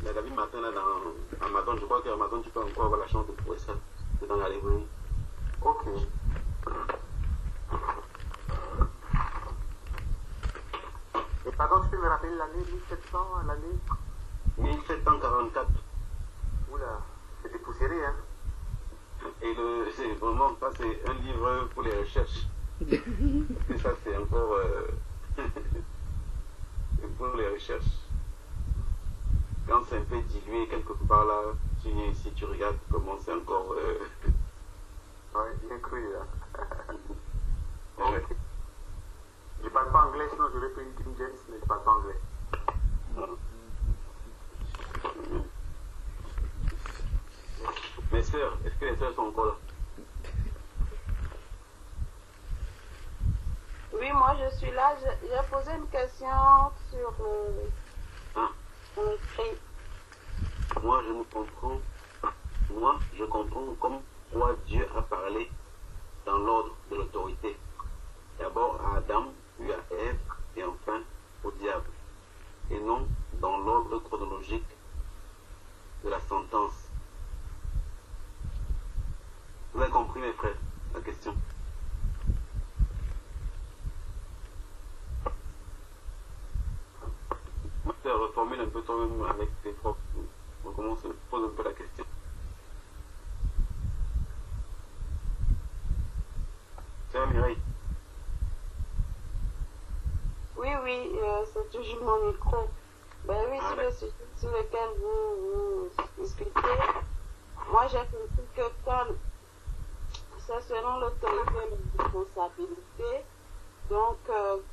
la David Martin là dans Amazon. Je crois qu'Amazon, tu peux encore avoir la chance de trouver ça. C'est dans la librairie. Ok. Et pardon, tu peux me rappeler l'année 1700, l'année 1744. Oula, c'est dépoussiéré, hein. Et c'est vraiment, ça c'est un livre pour les recherches. Et ça c'est encore pour les recherches. Quand c'est un peu dilué quelque part là, si tu regardes comment c'est encore... Ouais, bien cru, hein. Ouais. Je parle pas anglais, sinon j'aurais pris une King James, mais je parle pas anglais. Mes sœurs, est-ce que les sœurs sont encore là? Oui, moi je suis là. J'ai posé une question sur l'écrit. Moi je comprends comme quoi Dieu a parlé dans l'ordre de l'autorité. D'abord à Adam, puis à Ève, et enfin au diable. Et non dans l'ordre chronologique de la sentence. Vous avez compris, mes frères, la question? Tu reformule un peu toi-même avec tes propres. On commence à poser un peu la question. Tiens, Mireille. Oui, c'est toujours mon micro. Ben oui, sur le sujet sur lequel vous discutez, moi j'ai compris que quand c'est selon l'autorité et la responsabilité, donc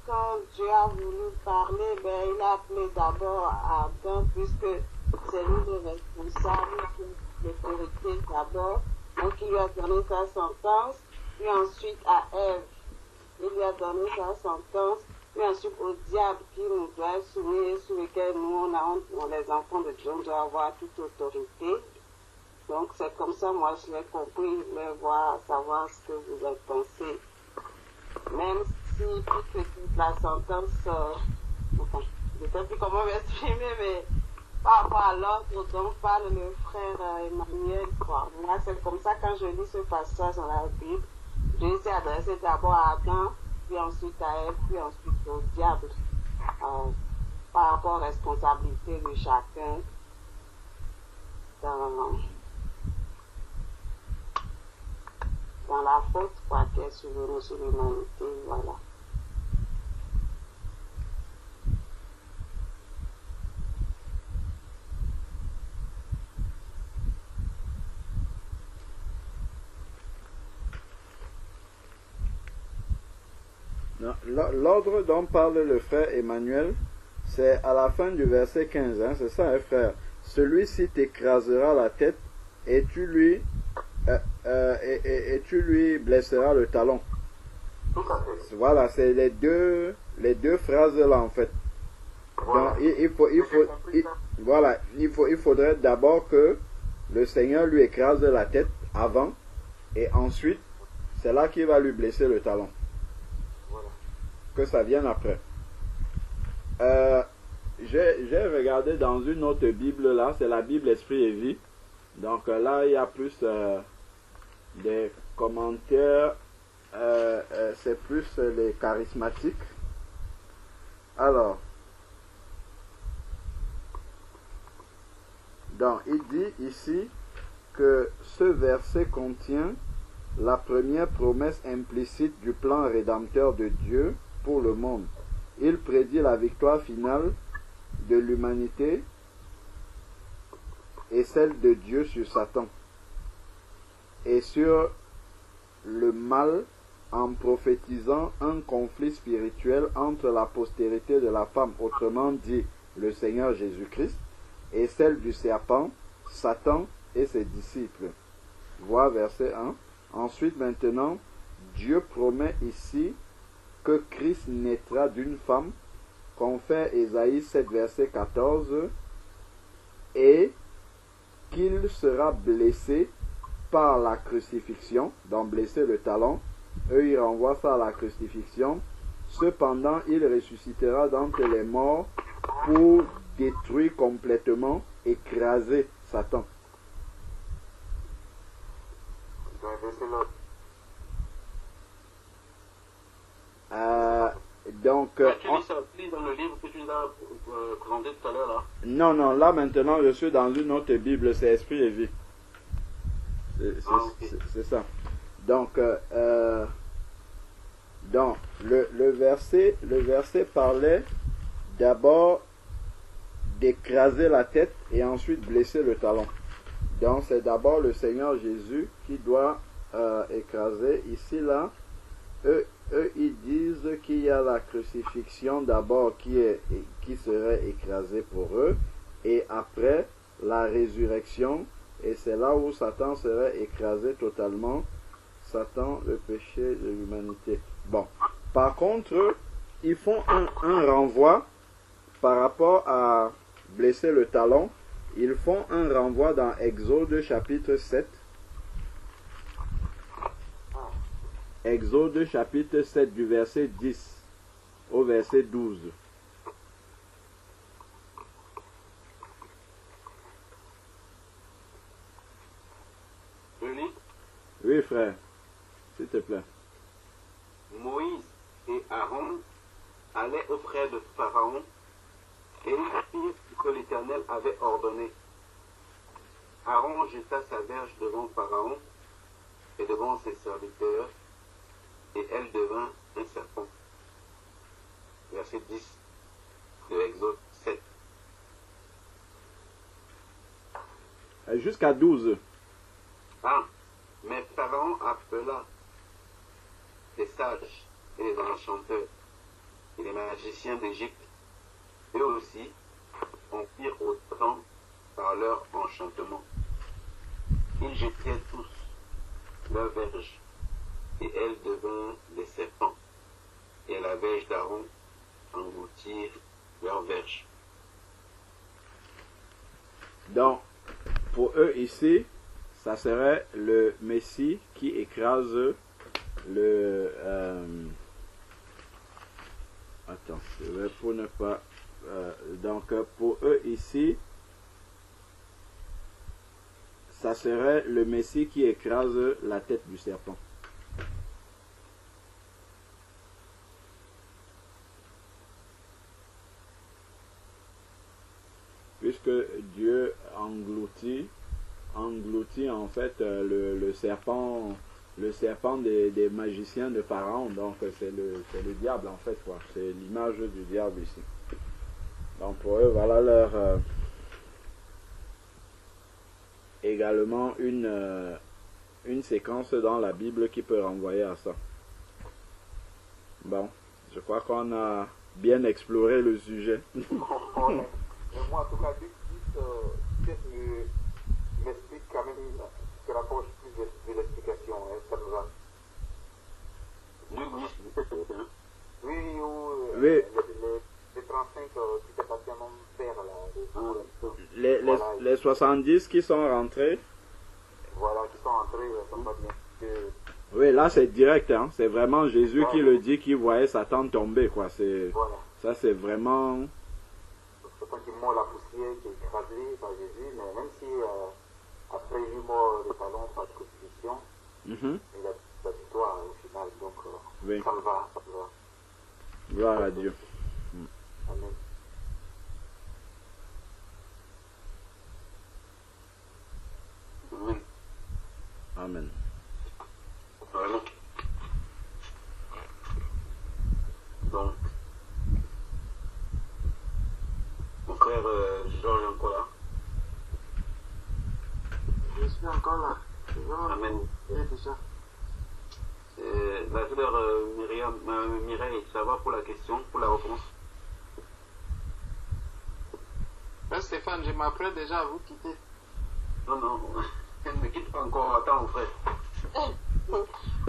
quand Dieu a voulu parler, ben, il a appelé d'abord Adam, puisque c'est lui le responsable, l'autorité d'abord. Donc il lui a donné sa sentence, puis ensuite à Ève, il lui a donné sa sentence, puis ensuite au diable qui nous doit soumettre, sur lequel nous, les enfants de Dieu, on doit avoir toute autorité. Donc c'est comme ça, moi je l'ai compris, je voulais savoir ce que vous en pensez. Même si toute la sentence, enfin, je ne sais plus comment m'exprimer, mais par rapport à l'ordre dont parle le frère Emmanuel, quoi. Moi c'est comme ça quand je lis ce passage dans la Bible, je s'est adressé d'abord à Adam, puis ensuite à Ève, puis ensuite au diable, par rapport aux responsabilités de chacun dans la faute, quoi, qui est sur l'humanité, voilà. Non, l'ordre dont parle le frère Emmanuel, c'est à la fin du verset 15, hein, c'est ça, hein, frère. Celui-ci t'écrasera la tête et tu lui blesseras le talon. Tout à fait. Voilà, c'est les deux phrases là en fait. Voilà. Donc il faudrait d'abord que le Seigneur lui écrase la tête avant et ensuite c'est là qu'il va lui blesser le talon. Voilà. Que ça vienne après. J'ai regardé dans une autre Bible là, c'est la Bible Esprit et Vie. Donc là il y a plus des commentaires, c'est plus les charismatiques. Alors, donc il dit ici que ce verset contient la première promesse implicite du plan rédempteur de Dieu pour le monde. Il prédit la victoire finale de l'humanité et celle de Dieu sur Satan et sur le mal en prophétisant un conflit spirituel entre la postérité de la femme, autrement dit le Seigneur Jésus-Christ, et celle du serpent, Satan et ses disciples. Voir verset 1. Ensuite, maintenant, Dieu promet ici que Christ naîtra d'une femme, confère Ésaïe 7, verset 14, et qu'il sera blessé par la crucifixion, donc blessé le talon. Eux, ils renvoient ça à la crucifixion. Cependant, il ressuscitera d'entre les morts pour détruire complètement, écraser Satan. Je vais inverser l'ordre. Donc, Tu lis ça lis dans le livre que tu nous as présenté tout à l'heure là. non, là maintenant je suis dans une autre Bible, c'est Esprit et Vie. C'est ça. Donc, le verset parlait d'abord d'écraser la tête et ensuite blesser le talon. Donc c'est d'abord le Seigneur Jésus qui doit écraser. Ici là, eux ils disent qu'il y a la crucifixion d'abord qui serait écrasée pour eux et après la résurrection, et c'est là où Satan serait écrasé totalement. Satan, le péché de l'humanité. Bon, par contre, ils font un renvoi par rapport à blesser le talon. Ils font un renvoi dans Exode chapitre 7. Exode chapitre 7 du verset 10 au verset 12. Je lis. Oui, frère, s'il te plaît. Moïse et Aaron allaient auprès de Pharaon et ils firent ce que l'Éternel avait ordonné. Aaron jeta sa verge devant Pharaon et devant ses serviteurs, et elle devint un serpent. Verset 10 de Exode 7. Jusqu'à 12. Ah, mais Pharaon appela les sages et les enchanteurs et les magiciens d'Égypte. Eux aussi en firent autant par leur enchantement. Ils jetèrent tous leurs verges, et elles devinrent des serpents, et la verge d'Aaron engloutirent leurs verges. Donc, pour eux ici, ça serait le Messie qui écrase le... attends, je vais pour ne pas... donc, pour eux ici, ça serait le Messie qui écrase la tête du serpent. Puisque Dieu engloutit en fait le serpent des magiciens de Pharaon. Donc c'est le diable en fait, quoi. C'est l'image du diable ici. Donc pour eux, voilà leur également une séquence dans la Bible qui peut renvoyer à ça. Bon, Je crois qu'on a bien exploré le sujet. Mais moi, en tout cas, peut-être m'explique quand même, se rapproche plus de l'explication, hein, ça me va. Luc 10, 17, hein. Oui, Oui. Les 35 qui s'est passé à mon père, là. Les 70 qui sont rentrés. Voilà, qui sont entrés, ils sont pas bien. Oui, là c'est direct, hein. C'est vraiment Jésus qui le dit, qui voyait Satan tomber, quoi. Voilà. Ça c'est vraiment... C'est pratiquement la poussière qui est écrasée par Jésus, mais même si après il est mort le talon par crucifixion, il a la victoire au final, donc oui. Ça me va, ça me va. Gloire à Dieu. Amen. Amen. Amen. Voilà. Donc, mon frère Georges est encore là. Je suis encore là. Amen. Déjà. La sœur Mireille, ça va pour la question, pour la réponse? Là, Stéphane, je m'apprête déjà à vous quitter. Non, elle ne me quitte pas encore. Attends, mon frère.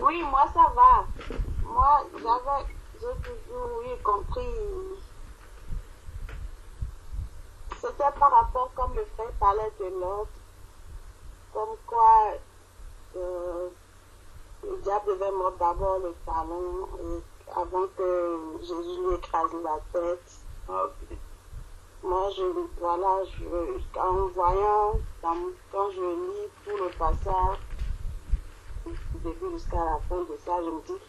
Oui, moi ça va. Moi, j'ai toujours eu compris. C'était par rapport, comme le frère parlait de l'ordre, comme quoi le diable devait mordre d'abord le talon avant que Jésus lui écrase la tête. Ah, ok. Moi, en voyant, quand je lis tout le passage, du début jusqu'à la fin de ça, je me dis,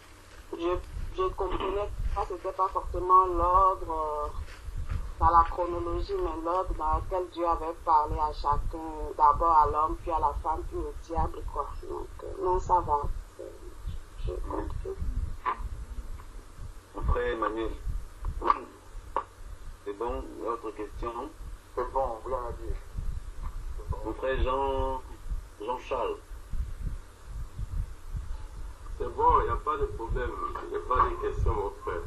je comprenais que ce n'était pas forcément l'ordre dans la chronologie, mais l'ordre dans lequel Dieu avait parlé à chacun, d'abord à l'homme, puis à la femme, puis au diable, quoi. Donc, non, ça va. Je comprends. Mon frère Emmanuel. C'est bon, autre question? C'est bon, gloire à Dieu. Mon frère Jean-Charles. C'est bon, il n'y a pas de problème. Il n'y a pas de question, mon frère.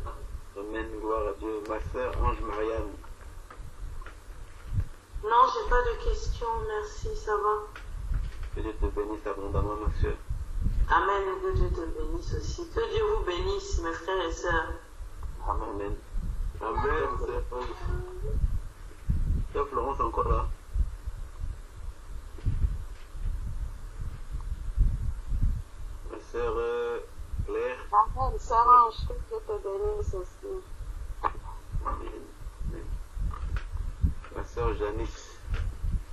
Amen, gloire à Dieu. Ma sœur Ange Marianne. Non, j'ai pas de questions, merci, ça va. Que Dieu te bénisse abondamment, ma sœur. Amen, et que Dieu te bénisse aussi. Que Dieu vous bénisse, mes frères et sœurs. Amen. Amen. Sœur Florence encore là. Ma sœur Claire. Amen, sœur Ange, que Dieu te bénisse aussi. Amen. Ma sœur Janice.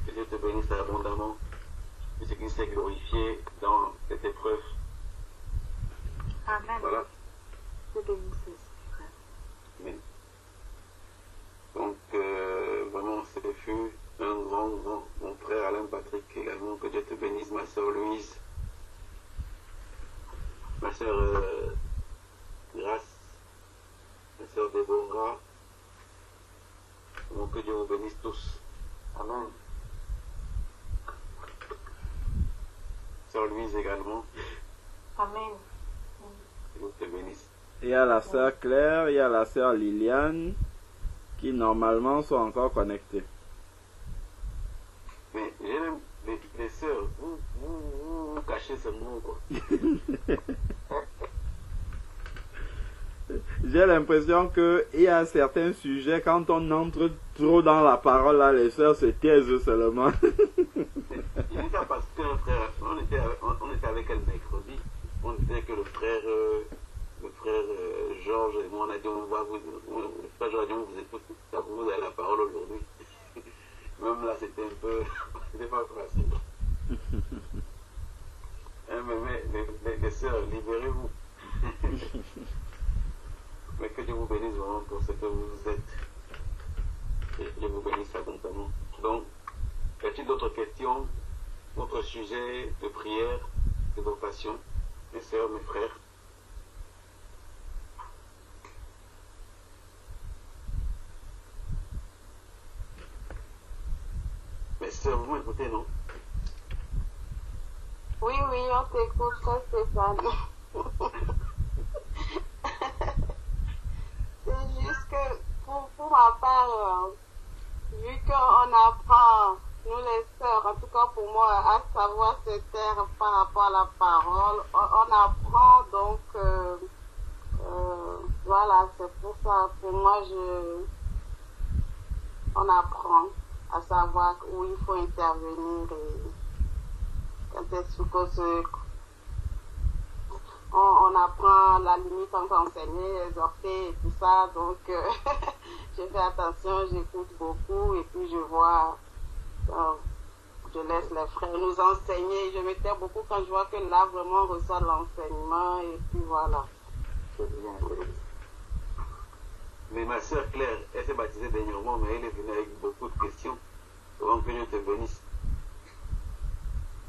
Que Dieu te bénisse abondamment. Que ce Christ est glorifié dans cette épreuve. Amen. Voilà. Dieu bénisse aussi, frère. Amen. Donc, vraiment, ce fut un grand, mon frère Alain Patrick également. Que Dieu te bénisse, ma sœur Louise. Ma sœur Grâce. Ma sœur Déborah. Donc, que Dieu vous bénisse tous. Amen. Sœur Louise également. Amen. Que Dieu te bénisse. Il y a la sœur Claire, il y a la sœur Liliane, qui normalement sont encore connectées. Mais j'ai même les sœurs, vous cachez ce mot, quoi. J'ai l'impression qu'il y a certains sujets, quand on entre trop dans la parole, là, les sœurs se taisent seulement. Il dit ça parce qu'un frère, on était avec elle mercredi, on disait que le frère Georges et moi, on a dit, on va vous, le frère Georges a dit, on vous écoute, vous avez la parole aujourd'hui. Même là, c'était un peu, c'était pas facile. Mais les sœurs, libérez-vous. Mais que Dieu vous bénisse vraiment pour ce que vous êtes. Que Dieu vous bénisse abondamment. Donc, y a-t-il d'autres questions, d'autres sujets de prière, de vocation, mes sœurs, mes frères? Mes sœurs, vous m'écoutez, non? Oui, on t'écoute, frère Stéphane. ma part, vu qu'on apprend, nous les sœurs, en tout cas pour moi, à savoir se taire par rapport à la parole, on apprend donc, voilà, c'est pour ça, pour moi, on apprend à savoir où il faut intervenir et quand est-ce on apprend la limite entre enseigner, exhorter et tout ça, donc je fais attention, j'écoute beaucoup et puis je vois, je laisse les frères nous enseigner, je me tais beaucoup quand je vois que là vraiment on reçoit de l'enseignement et puis voilà. C'est bien. Mais ma soeur Claire, elle s'est baptisée dernièrement, mais elle est venue avec beaucoup de questions. Avant que Dieu te bénisse.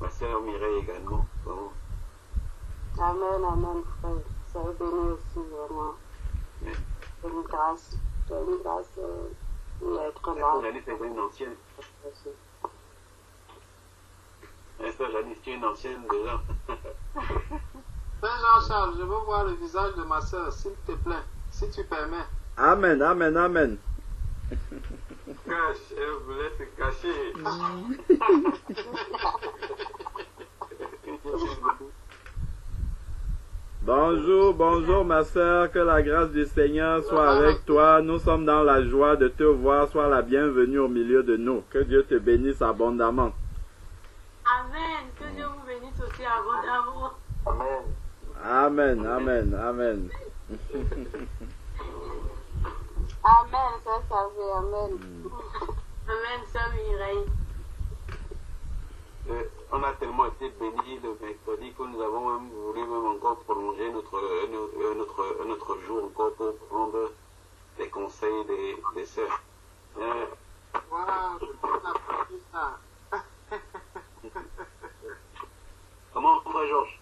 Ma soeur Mireille également. Vraiment. Amen, amen, frère. Soyez bénis aussi, vraiment. C'est une grâce. C'est une grâce d'être là. Janice est une ancienne. Esther Janice, tu es une ancienne déjà. Frère Jean-Charles, je veux voir le visage de ma soeur, s'il te plaît, si tu permets. Amen, amen, amen. Cache, elle voulait se cacher. Bonjour, bonjour ma soeur, que la grâce du Seigneur soit avec toi. Nous sommes dans la joie de te voir. Sois la bienvenue au milieu de nous. Que Dieu te bénisse abondamment. Amen. Que Dieu vous bénisse aussi abondamment. Amen. Amen, amen, amen. Amen, ça savait, amen. Amen, sœur Mireille. On a tellement été bénis le mercredi que nous avons même voulu même encore prolonger notre jour encore pour prendre les conseils des sœurs. Waouh, je peux l'apprendre ça. Comment va Georges?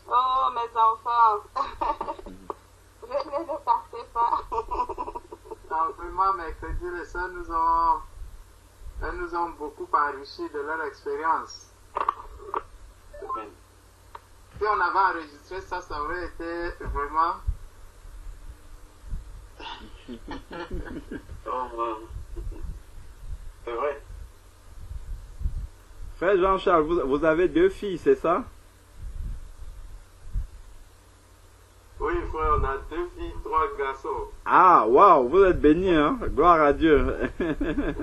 Oh, mes enfants. Venez, ne partez pas. Non, vraiment, mercredi, les sœurs elles nous ont beaucoup enrichi de leur expérience. Si on avait enregistré ça, ça aurait été vraiment... C'est vrai. Frère Jean-Charles, vous avez 2 filles, c'est ça? Oui, frère, on a 2 filles, 3 garçons. Ah, waouh, vous êtes bénis, hein? Gloire à Dieu. Amen,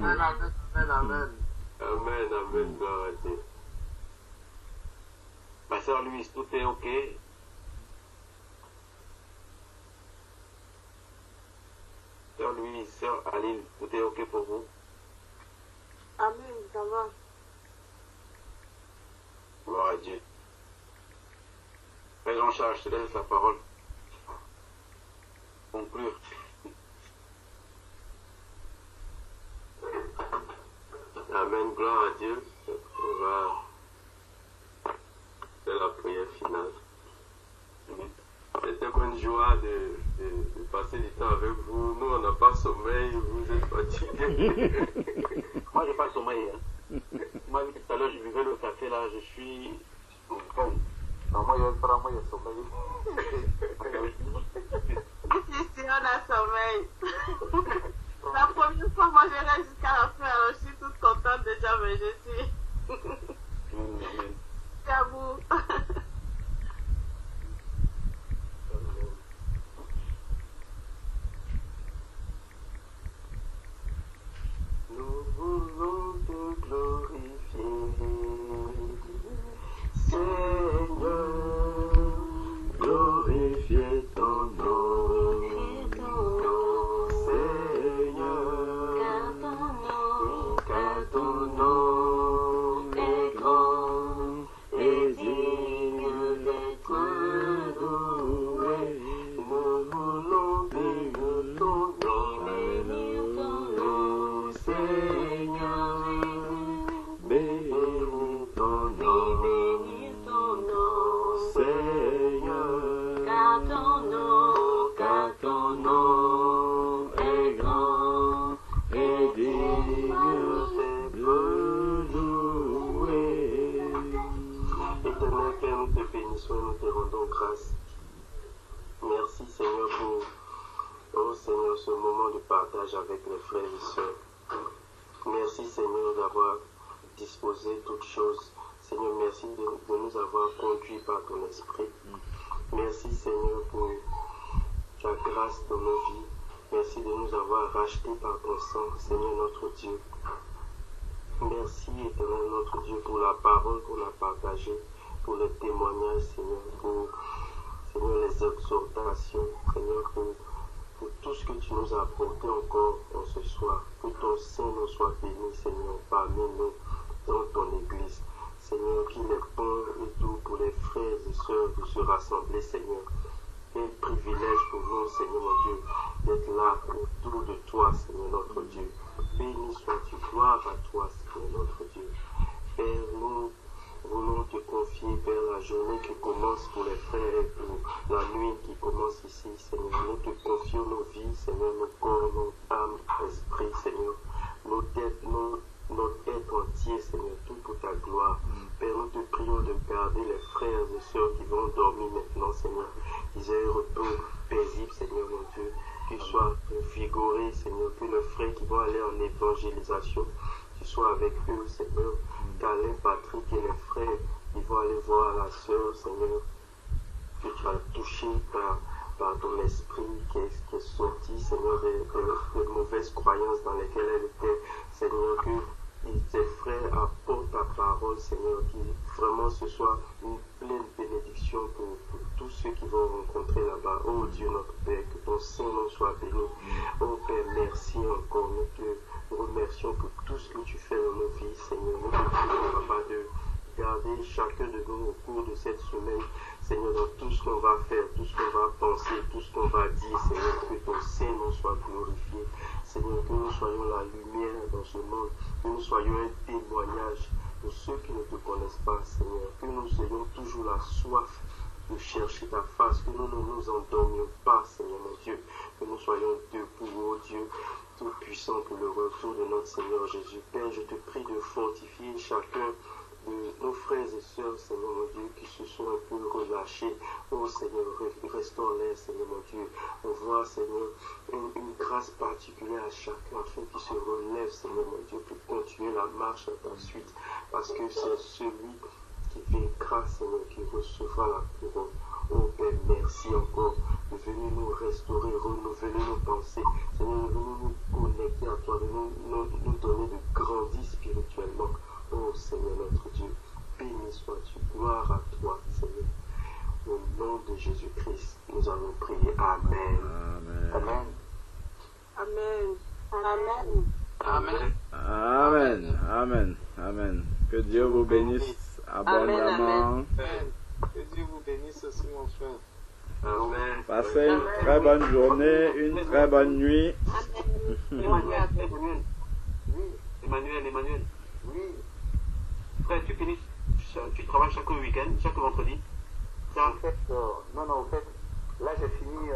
amen, amen. Amen, amen, gloire à Dieu. Ma soeur Louise, tout est ok? Sœur Louise, sœur Aline, tout est ok pour vous? Amen, ça va. Gloire à Dieu. Frère Jean-Charles, je te laisse la parole. Conclure. Amen, gloire à Dieu. On va faire la prière finale. C'était une joie de passer du temps avec vous. Nous, on n'a pas sommeil, vous êtes fatigués. Moi, j'ai pas sommeil. Hein. Moi, tout à l'heure, je buvais le café là, je suis en forme. Non, moi, il y a sommeil. Si, on a sommeil. La première fois, moi, je reste jusqu'à la fin, alors je suis toute contente déjà, mais je suis. C'est à vous. Nous voulons te glorifier, Seigneur, glorifier ton nom, Seigneur, car ton nom est grand et digne d'être loué. Nous voulons bénir ton nom, Seigneur, bénis ton nom, Seigneur, car ton nom est grand et digne d'être loué. Éternel Père, nous te bénissons et nous te rendons grâce. Merci Seigneur pour Seigneur, ce moment de partage avec les frères et sœurs. Merci, Seigneur, d'avoir disposé toutes choses. Seigneur, merci de nous avoir conduits par ton esprit. Merci, Seigneur, pour ta grâce dans nos vies. Merci de nous avoir rachetés par ton sang, Seigneur notre Dieu. Merci, éternel notre Dieu, pour la parole qu'on a partagée, pour le témoignage, Seigneur, pour Seigneur, les exhortations, Seigneur, pour tout ce que tu nous as apporté encore en ce soir. Que ton Saint soit béni, Seigneur, parmi nous, dans ton Église. Seigneur, qu'il est bon et doux pour les frères et sœurs de se rassembler, Seigneur. Quel privilège pour nous, Seigneur mon Dieu, d'être là autour de toi, Seigneur notre Dieu. Béni sois-tu, gloire à toi, Seigneur notre Dieu. Père, nous voulons te confier, Père, la journée qui commence pour les frères et pour la nuit qui commence ici, Seigneur. Nous te confions nos vies, Seigneur, nos corps, nos âmes, esprit, Seigneur. Notre être entier, Seigneur, tout pour ta gloire. Père, nous te prions de garder les frères et sœurs qui vont dormir maintenant, Seigneur. Qu'ils aient un repos paisible, Seigneur, mon Dieu. Qu'ils soient vigorés, Seigneur. Que les frères qui vont aller en évangélisation, tu sois avec eux, Seigneur. Qu'Alain, Patrick et les frères qui vont aller voir la sœur, Seigneur, que tu as touché par ton esprit qui est sorti, Seigneur, des mauvaises croyances dans lesquelles elle était, Seigneur, que tes frères apportent ta parole, Seigneur, qu'il vraiment ce soit une pleine bénédiction pour tous ceux qui vont rencontrer là-bas. Oh Dieu notre Père, que ton Saint-Nom soit béni. Oh Père, merci encore. Nous te remercions pour tout ce que tu fais dans nos vies, Seigneur. Nous te prions, Papa, de garder chacun de nous au cours de cette semaine, Seigneur, dans tout ce qu'on va faire, tout ce qu'on va penser, tout ce qu'on va dire, Seigneur, que ton Saint-Nom soit glorifié. Seigneur, que nous soyons la lumière dans ce monde, que nous soyons un témoignage pour ceux qui ne te connaissent pas, Seigneur, que nous ayons toujours la soif de chercher ta face, que nous ne nous endormions pas, Seigneur mon Dieu, que nous soyons debout, oh Dieu, tout puissant pour le retour de notre Seigneur Jésus. Père, je te prie de fortifier chacun de nos frères et sœurs, Seigneur mon Dieu, qui se sont un peu relâchés. Oh Seigneur, restaure-les, Seigneur mon Dieu. On voit, Seigneur, une grâce particulière à chacun, afin qu'il se relève, Seigneur mon Dieu, pour continuer la marche à ta suite. Parce que c'est celui qui vaincra, Seigneur, qui recevra la couronne. Oh Père, merci encore de venir nous restaurer, renouveler nos pensées. Seigneur, de nous connecter à toi, de nous donner de grandir spirituellement. Oh Seigneur notre Dieu, béni sois-tu, gloire à toi, Seigneur. Au nom de Jésus-Christ, nous allons prier. Amen. Amen. Amen. Amen. Amen. Amen. Amen. Amen. Que Dieu vous bénisse abondamment. Amen. Que Dieu vous bénisse aussi, mon frère. Amen. Passez une très bonne journée, une très bonne nuit. Emmanuel. Oui, Frère, tu travailles chaque week-end, chaque vendredi. Ça, en fait, non, en fait, là j'ai fini